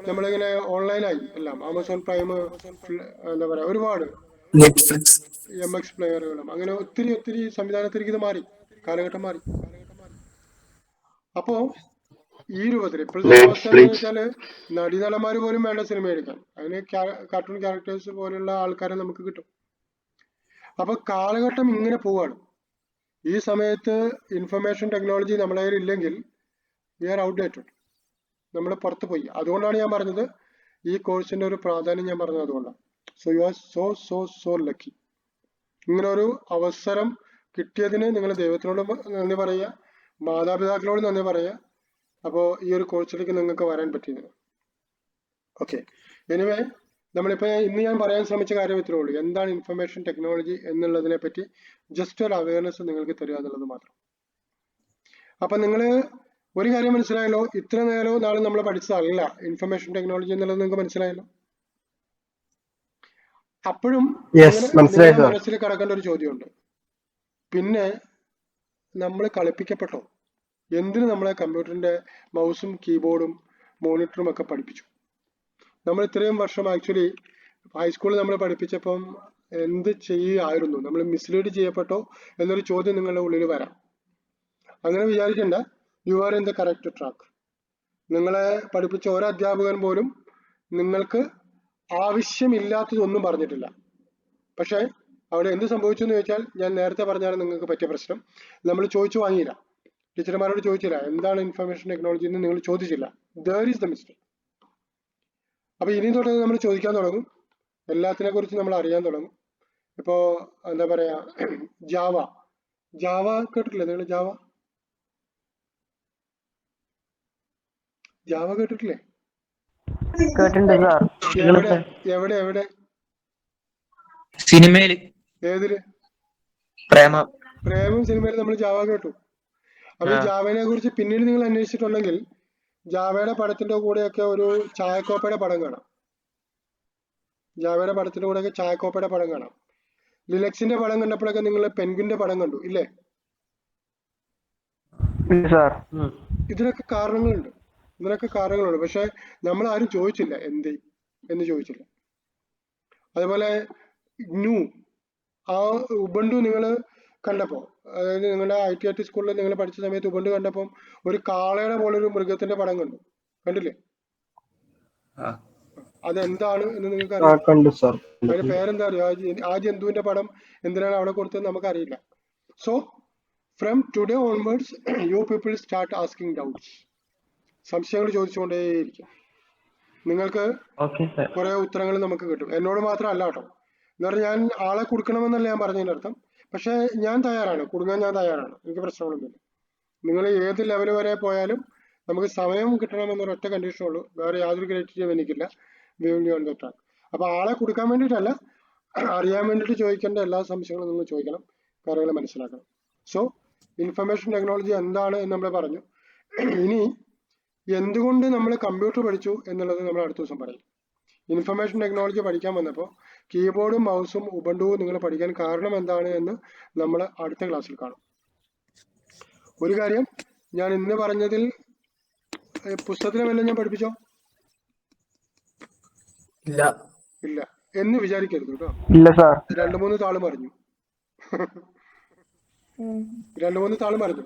നമ്മളിങ്ങനെ ഓൺലൈനായി എല്ലാം. ആമസോൺ പ്രൈം, എന്താ പറയാ, ഒരുപാട് MX പ്ലെയറുകളും അങ്ങനെ ഒത്തിരി സംവിധാനത്തിലേക്ക് ഇത് മാറി, കാലഘട്ടം മാറി. അപ്പോ ഈ രൂപത്തിൽ ഇപ്പോഴത്തെ അവസ്ഥ എന്ന് വെച്ചാല് നടീനടന്മാര് പോലും വേണ്ട സിനിമ എടുക്കാൻ. അതിന് കാർട്ടൂൺ ക്യാരക്ടേഴ്സ് പോലുള്ള ആൾക്കാരെ നമുക്ക് കിട്ടും. അപ്പൊ കാലഘട്ടം ഇങ്ങനെ പോവാണ്. ഈ സമയത്ത് ഇൻഫർമേഷൻ ടെക്നോളജി നമ്മളെ കയ്യിൽ ഇല്ലെങ്കിൽ വി ആർ ഔട്ട്ഡേറ്റഡ്. നമ്മൾ പുറത്ത് പോയി. അതുകൊണ്ടാണ് ഞാൻ പറഞ്ഞത് ഈ കോഴ്സിന്റെ ഒരു പ്രാധാന്യം ഞാൻ പറഞ്ഞത് അതുകൊണ്ടാണ്. So you are so lucky. ഇങ്ങനെ ഒരു അവസരം കിട്ടിയതിന് നിങ്ങൾ ദൈവത്തിനോട് നന്ദി പറയുക, മാതാപിതാക്കളോട് നന്ദി പറയുക. അപ്പോൾ ഈ ഒരു കോഴ്സിലേക്ക് നിങ്ങൾക്ക് വരാൻ പറ്റിയത്. ഓക്കെ, എനിവേ നമ്മളിപ്പോ ഇന്ന് ഞാൻ പറയാൻ ശ്രമിച്ച കാര്യം ഇത്രേ ഉള്ളൂ. എന്താണ് ഇൻഫർമേഷൻ ടെക്നോളജി എന്നുള്ളതിനെ പറ്റി ജസ്റ്റ് ഒരു അവയർനെസ് നിങ്ങൾക്ക് തരിക എന്നുള്ളത് മാത്രം. അപ്പൊ നിങ്ങൾ ഒരു കാര്യം മനസ്സിലായല്ലോ, ഇത്ര നേരവും നാളെ നമ്മൾ പഠിച്ചതല്ല ഇൻഫർമേഷൻ ടെക്നോളജി എന്നുള്ളത് നിങ്ങൾക്ക് മനസ്സിലായല്ലോ. അപ്പോഴും മനസ്സിൽ കിടക്കേണ്ട ഒരു ചോദ്യമുണ്ട്, പിന്നെ നമ്മൾ കളിപ്പിക്കപ്പെട്ടോ? എന്തിനു നമ്മളെ കമ്പ്യൂട്ടറിന്റെ മൗസും കീബോർഡും മോണിറ്ററും ഒക്കെ പഠിപ്പിച്ചു? നമ്മൾ ഇത്രയും വർഷം ആക്ച്വലി ഹൈസ്കൂളിൽ നമ്മൾ പഠിപ്പിച്ചപ്പം എന്ത് ചെയ്യായിരുന്നു? നമ്മൾ മിസ്ലീഡ് ചെയ്യപ്പെട്ടോ എന്നൊരു ചോദ്യം നിങ്ങളുടെ ഉള്ളിൽ വരാം. അങ്ങനെ വിചാരിക്കേണ്ട, you are in the correct track. നിങ്ങളെ പഠിപ്പിച്ച ഓരോ അധ്യാപകൻ പോലും നിങ്ങൾക്ക് ആവശ്യമില്ലാത്തതൊന്നും പറഞ്ഞിട്ടില്ല. പക്ഷെ അവിടെ എന്ത് സംഭവിച്ചു എന്ന് ചോദിച്ചാൽ, ഞാൻ നേരത്തെ പറഞ്ഞാണ് നിങ്ങൾക്ക് പറ്റിയ പ്രശ്നം. നമ്മൾ ചോദിച്ചു വാങ്ങിയില്ല, ടീച്ചർമാരോട് ചോദിച്ചില്ല എന്താണ് ഇൻഫർമേഷൻ ടെക്നോളജി എന്ന് നിങ്ങൾ ചോദിച്ചില്ല. There is the mistake. അപ്പൊ ഇനി തൊട്ട് നമ്മൾ ചോദിക്കാൻ തുടങ്ങും, എല്ലാത്തിനെ കുറിച്ച് നമ്മൾ അറിയാൻ തുടങ്ങും. ഇപ്പോ എന്താ പറയാ, ജാവ കേട്ടിട്ടില്ലേ നിങ്ങൾ? ജാവ കേട്ടിട്ടില്ലേ? എവിടെ സിനിമയില് ഏതില്? പ്രേമം സിനിമയിൽ നമ്മൾ ജാവ കേട്ടു. അപ്പൊ ഈ ജാവയെ കുറിച്ച് പിന്നീട് നിങ്ങൾ അന്വേഷിച്ചിട്ടുണ്ടെങ്കിൽ ജാവയുടെ പടത്തിന്റെ കൂടെയൊക്കെ ഒരു ചായക്കോപ്പയുടെ പടം കാണാം. ജാവയുടെ പടത്തിന്റെ കൂടെയൊക്കെ ചായക്കോപ്പയുടെ പടം കാണാം. ലിനക്സിന്റെ പടം കണ്ടപ്പോഴൊക്കെ നിങ്ങൾ പെൻഗ്വിന്റെ പടം കണ്ടു ഇല്ലേ? ഇതിനൊക്കെ കാരണങ്ങളുണ്ട്. പക്ഷെ നമ്മൾ ആരും ചോദിച്ചില്ല എന്ന് ചോദിച്ചില്ല. അതേപോലെ ആ ഉബുണ്ടു നിങ്ങൾ കണ്ടപ്പോ, അതായത് നിങ്ങളുടെ ITIT സ്കൂളിൽ നിങ്ങൾ പഠിച്ച സമയത്ത് ഉബുണ്ടു കണ്ടപ്പോൾ ഒരു കാളയുടെ പോലെ ഒരു മൃഗത്തിന്റെ പടം കണ്ടില്ലേ? അതെന്താണ് എന്ന് നിങ്ങൾക്ക് അറിയാം. അതിന്റെ പേരെന്താ അറിയോ? ആ ജന്തുവിന്റെ പടം എന്തിനാണ് അവിടെ കൊടുത്തത് നമുക്കറിയില്ല. So from today onwards you people start asking doubts. സംശയങ്ങൾ ചോദിച്ചുകൊണ്ടേയിരിക്കും. നിങ്ങൾക്ക് കുറെ ഉത്തരങ്ങൾ നമുക്ക് കിട്ടും. എന്നോട് മാത്രമല്ല കേട്ടോ. എന്ന് പറഞ്ഞാൽ ഞാൻ ആളെ കൊടുക്കണമെന്നല്ല ഞാൻ പറഞ്ഞതിന്റെ അർത്ഥം. പക്ഷെ ഞാൻ തയ്യാറാണ്, കൊടുക്കാൻ ഞാൻ തയ്യാറാണ്, എനിക്ക് പ്രശ്നങ്ങളൊന്നുമില്ല. നിങ്ങൾ ഏത് ലെവൽ വരെ പോയാലും നമുക്ക് സമയം കിട്ടണമെന്നൊരു ഒറ്റ കണ്ടീഷനേ ഉള്ളൂ. വേറെ യാതൊരു ക്രൈറ്റീരിയയും എനിക്കില്ല. അപ്പൊ ആളെ കൊടുക്കാൻ വേണ്ടിയിട്ടല്ല, അറിയാൻ വേണ്ടിയിട്ട് ചോദിക്കേണ്ട എല്ലാ സംശയങ്ങളും നിങ്ങൾ ചോദിക്കണം, കാര്യങ്ങൾ മനസ്സിലാക്കണം. സോ ഇൻഫർമേഷൻ ടെക്നോളജി എന്താണ് എന്ന് നമ്മൾ പറഞ്ഞു. ഇനി എന്തുകൊണ്ട് നമ്മൾ കമ്പ്യൂട്ടർ പഠിച്ചു എന്നുള്ളത് നമ്മൾ അടുത്ത ദിവസം പറയും. ഇൻഫർമേഷൻ ടെക്നോളജി പഠിക്കാൻ വന്നപ്പോൾ കീബോർഡും മൗസും ഉബുണ്ടുവും നിങ്ങൾ പഠിക്കാൻ കാരണം എന്താണ് എന്ന് നമ്മൾ അടുത്ത ക്ലാസ്സിൽ കാണും. ഒരു കാര്യം ഞാൻ ഇന്ന് പറഞ്ഞതിൽ പുസ്തകത്തിലെ വല്ലതും ഞാൻ പഠിപ്പിച്ചോ? ഇല്ല എന്ന് വിചാരിക്കരുത് കേട്ടോ. 2-3 താള് മറിഞ്ഞു. 2-3 താള് മറിഞ്ഞു.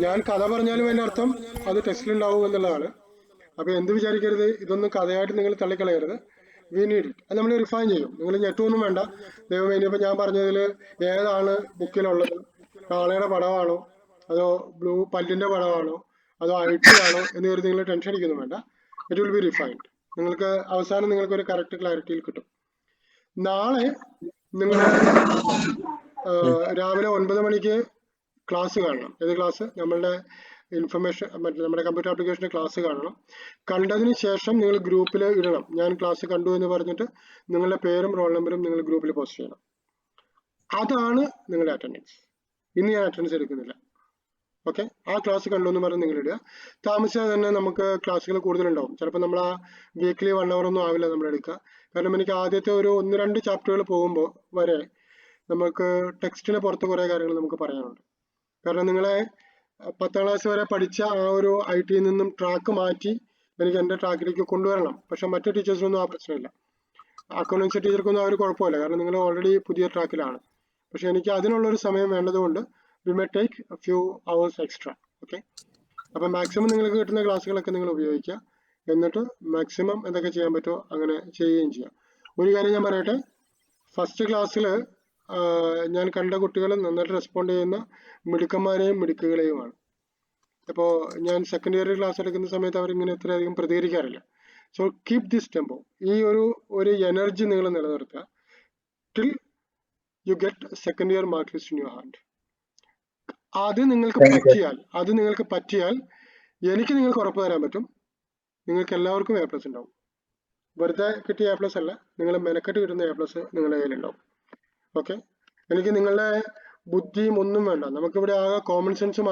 ഞാൻ കഥ പറഞ്ഞാലും അതിന്റെ അർത്ഥം അത് ടെസ്റ്റിലുണ്ടാവും എന്നുള്ളതാണ്. അപ്പൊ എന്ത് വിചാരിക്കരുത്, ഇതൊന്നും കഥയായിട്ട് നിങ്ങൾ തള്ളിക്കളയരുത്. We need it. അത് നമ്മൾ റിഫൈൻ ചെയ്യും. നിങ്ങൾ ഞെട്ടൊന്നും വേണ്ട. ദൈവം ഇനിയിപ്പോ ഞാൻ പറഞ്ഞതിൽ ഏതാണ് ബുക്കിലുള്ളത്? കാളയുടെ പടമാണോ, അതോ പല്ലിന്റെ പടമാണോ, അതോ IT ആണോ എന്ന് കരുതി നിങ്ങൾ ടെൻഷൻ അടിക്കൊന്നും വേണ്ട. It will be refined. നിങ്ങൾക്ക് അവസാനം നിങ്ങൾക്ക് ഒരു കറക്റ്റ് ക്ലാരിറ്റിയിൽ കിട്ടും. നാളെ നിങ്ങൾ രാവിലെ 9 മണിക്ക് ക്ലാസ് കാണണം. ഏത് ക്ലാസ്? നമ്മളുടെ ഇൻഫർമേഷൻ നമ്മുടെ കമ്പ്യൂട്ടർ ആപ്ലിക്കേഷന്റെ ക്ലാസ് കാണണം. കണ്ടതിന് ശേഷം നിങ്ങൾ ഗ്രൂപ്പിൽ ഇടണം, ഞാൻ ക്ലാസ് കണ്ടു എന്ന് പറഞ്ഞിട്ട് നിങ്ങളുടെ പേരും റോൾ നമ്പറും നിങ്ങൾ ഗ്രൂപ്പിൽ പോസ്റ്റ് ചെയ്യണം. അതാണ് നിങ്ങളുടെ അറ്റൻഡൻസ്. ഇന്ന് ഞാൻ അറ്റൻഡൻസ് എടുക്കുന്നില്ല. ഓക്കെ, ആ ക്ലാസ് കണ്ടു എന്ന് പറഞ്ഞ് നിങ്ങൾ ഇടുക. താമസിയാതെ തന്നെ നമുക്ക് ക്ലാസ്സുകൾ കൂടുതലുണ്ടാവും. ചിലപ്പോൾ നമ്മൾ ആ വീക്ക്ലി 1 hour ഒന്നും ആവില്ല നമ്മൾ എടുക്കുക. കാരണം എനിക്ക് ആദ്യത്തെ ഒരു 1-2 ചാപ്റ്ററുകൾ പോകുമ്പോൾ വരെ നമുക്ക് ടെക്സ്റ്റിന് പുറത്ത് കുറേ കാര്യങ്ങൾ നമുക്ക് പറയാനുണ്ട്. കാരണം നിങ്ങളെ 10ാം ക്ലാസ് വരെ പഠിച്ച ആ ഒരു IT നിന്നും ട്രാക്ക് മാറ്റി എനിക്ക് എൻ്റെ ട്രാക്കിലേക്ക് കൊണ്ടുവരണം. പക്ഷെ മറ്റു ടീച്ചേഴ്സിനൊന്നും ആ പ്രശ്നമില്ല. അക്കൗണ്ടൻസി ടീച്ചർക്കൊന്നും ആ ഒരു കുഴപ്പമില്ല, കാരണം നിങ്ങൾ ഓൾറെഡി പുതിയ ട്രാക്കിലാണ്. പക്ഷെ എനിക്ക് അതിനുള്ളൊരു സമയം വേണ്ടതുകൊണ്ട് we may take a few hours extra. Okay, അപ്പം മാക്സിമം നിങ്ങൾക്ക് കിട്ടുന്ന ക്ലാസ്സുകളൊക്കെ നിങ്ങൾ ഉപയോഗിക്കുക. എന്നിട്ട് മാക്സിമം എന്തൊക്കെ ചെയ്യാൻ പറ്റുമോ അങ്ങനെ ചെയ്യുകയും ചെയ്യാം. ഒരു കാര്യം ഞാൻ പറയട്ടെ, ഫസ്റ്റ് ക്ലാസ്സിൽ ഞാൻ കണ്ട കുട്ടികൾ നന്നായിട്ട് റെസ്പോണ്ട് ചെയ്യുന്ന മിടുക്കന്മാരെയും മിടുക്കുകളെയുമാണ്. ഇപ്പോൾ ഞാൻ സെക്കൻഡ് ഇയർ ക്ലാസ് എടുക്കുന്ന സമയത്ത് അവരിങ്ങനെ ഇത്രയധികം പ്രതികരിക്കാറില്ല. So keep this tempo. ഈ ഒരു എനർജി നിങ്ങൾ നിലനിർത്തുക till you get second year mark list in your hand. അത് നിങ്ങൾക്ക് പറ്റിയാൽ എനിക്ക് നിങ്ങൾക്ക് ഉറപ്പ് തരാൻ പറ്റും, നിങ്ങൾക്ക് എല്ലാവർക്കും A+ ഉണ്ടാവും. വെറുതെ കിട്ടിയ A+ അല്ല, നിങ്ങൾ മെനക്കെട്ട് കിട്ടുന്ന A+ നിങ്ങളുടെ കയ്യിലുണ്ടാവും. ഓക്കെ, എനിക്ക് നിങ്ങളുടെ ബുദ്ധിയും ഒന്നും വേണ്ട. നമുക്കിവിടെ ആകെ കോമൺ സെൻസ്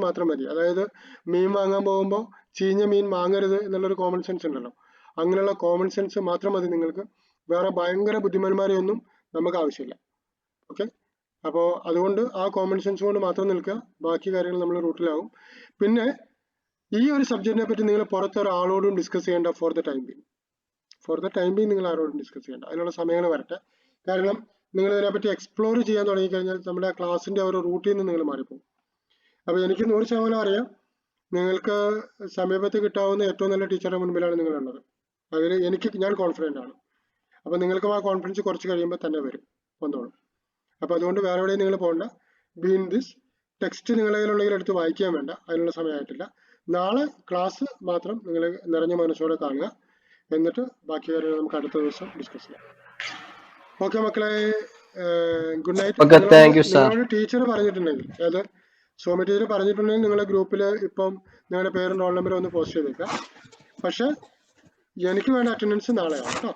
മാത്രം മതി. അതായത് മീൻ വാങ്ങാൻ പോകുമ്പോൾ ചീഞ്ഞ മീൻ വാങ്ങരുത് എന്നുള്ളൊരു കോമൺ സെൻസ് ഉണ്ടല്ലോ, അങ്ങനെയുള്ള കോമൺ സെൻസ് മാത്രം മതി നിങ്ങൾക്ക്. വേറെ ഭയങ്കര ബുദ്ധിമാന്മാരെയൊന്നും നമുക്ക് ആവശ്യമില്ല. ഓക്കെ, അപ്പോൾ അതുകൊണ്ട് ആ കോമൺ സെൻസ് കൊണ്ട് മാത്രം നിൽക്കുക, ബാക്കി കാര്യങ്ങൾ നമ്മൾ റൂട്ടിലാവും. പിന്നെ ഈ ഒരു സബ്ജക്റ്റിനെ പറ്റി നിങ്ങൾ പുറത്തൊരാളോടും ഡിസ്കസ് ചെയ്യേണ്ട. ഫോർ ദ ടൈം ബീങ് നിങ്ങൾ ആരോടും ഡിസ്കസ് ചെയ്യേണ്ട. അതിനുള്ള സമയങ്ങൾ വരട്ടെ. കാരണം നിങ്ങൾ ഇതിനെപ്പറ്റി എക്സ്പ്ലോർ ചെയ്യാൻ തുടങ്ങിക്കഴിഞ്ഞാൽ നമ്മുടെ ക്ലാസ്സിന്റെ ഒരു റൂട്ടിൽ നിന്ന് നിങ്ങൾ മാറിപ്പോകും. അപ്പോൾ എനിക്ക് 100% അറിയാം, നിങ്ങൾക്ക് സമീപത്ത് കിട്ടാവുന്ന ഏറ്റവും നല്ല ടീച്ചറുടെ മുൻപിലാണ് നിങ്ങളുള്ളത്. അതിൽ ഞാൻ കോൺഫിഡൻ്റ് ആണ്. അപ്പോൾ നിങ്ങൾക്ക് ആ കോൺഫിഡൻസ് കുറച്ച് കഴിയുമ്പോൾ തന്നെ വന്നോളും. അപ്പോൾ അതുകൊണ്ട് വേറെ എവിടെയും നിങ്ങൾ പോകണ്ട. ബീൻ ദിസ് ടെക്സ്റ്റ് നിങ്ങളുടെ കയ്യിലുണ്ടെങ്കിൽ എടുത്ത് വായിക്കാൻ വേണ്ട, അതിനുള്ള സമയമായിട്ടില്ല. നാളെ ക്ലാസ് മാത്രം നിങ്ങൾ നിറഞ്ഞ മനസ്സോടെ കാണുക, എന്നിട്ട് ബാക്കി കാര്യങ്ങൾ നമുക്ക് അടുത്ത ദിവസം ഡിസ്കസ് ചെയ്യാം. ഓക്കെ മക്കളെ, ഗുഡ് നൈറ്റ്. നിങ്ങളോട് ടീച്ചർ പറഞ്ഞിട്ടുണ്ടെങ്കിൽ, അതായത് സോമി ടീച്ചർ പറഞ്ഞിട്ടുണ്ടെങ്കിൽ നിങ്ങളുടെ ഗ്രൂപ്പിൽ ഇപ്പം നിങ്ങളുടെ പേരും റോൾ നമ്പറും ഒന്ന് പോസ്റ്റ് ചെയ്തേക്കാം. പക്ഷെ എനിക്ക് വേണ്ട അറ്റൻഡൻസ് നാളെയാണ് കേട്ടോ.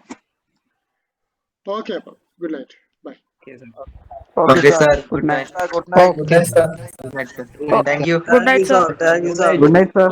ഓക്കെ, അപ്പം good night, bye. Okay, sir. Good night. Good night, sir. Thank you. Good night, sir.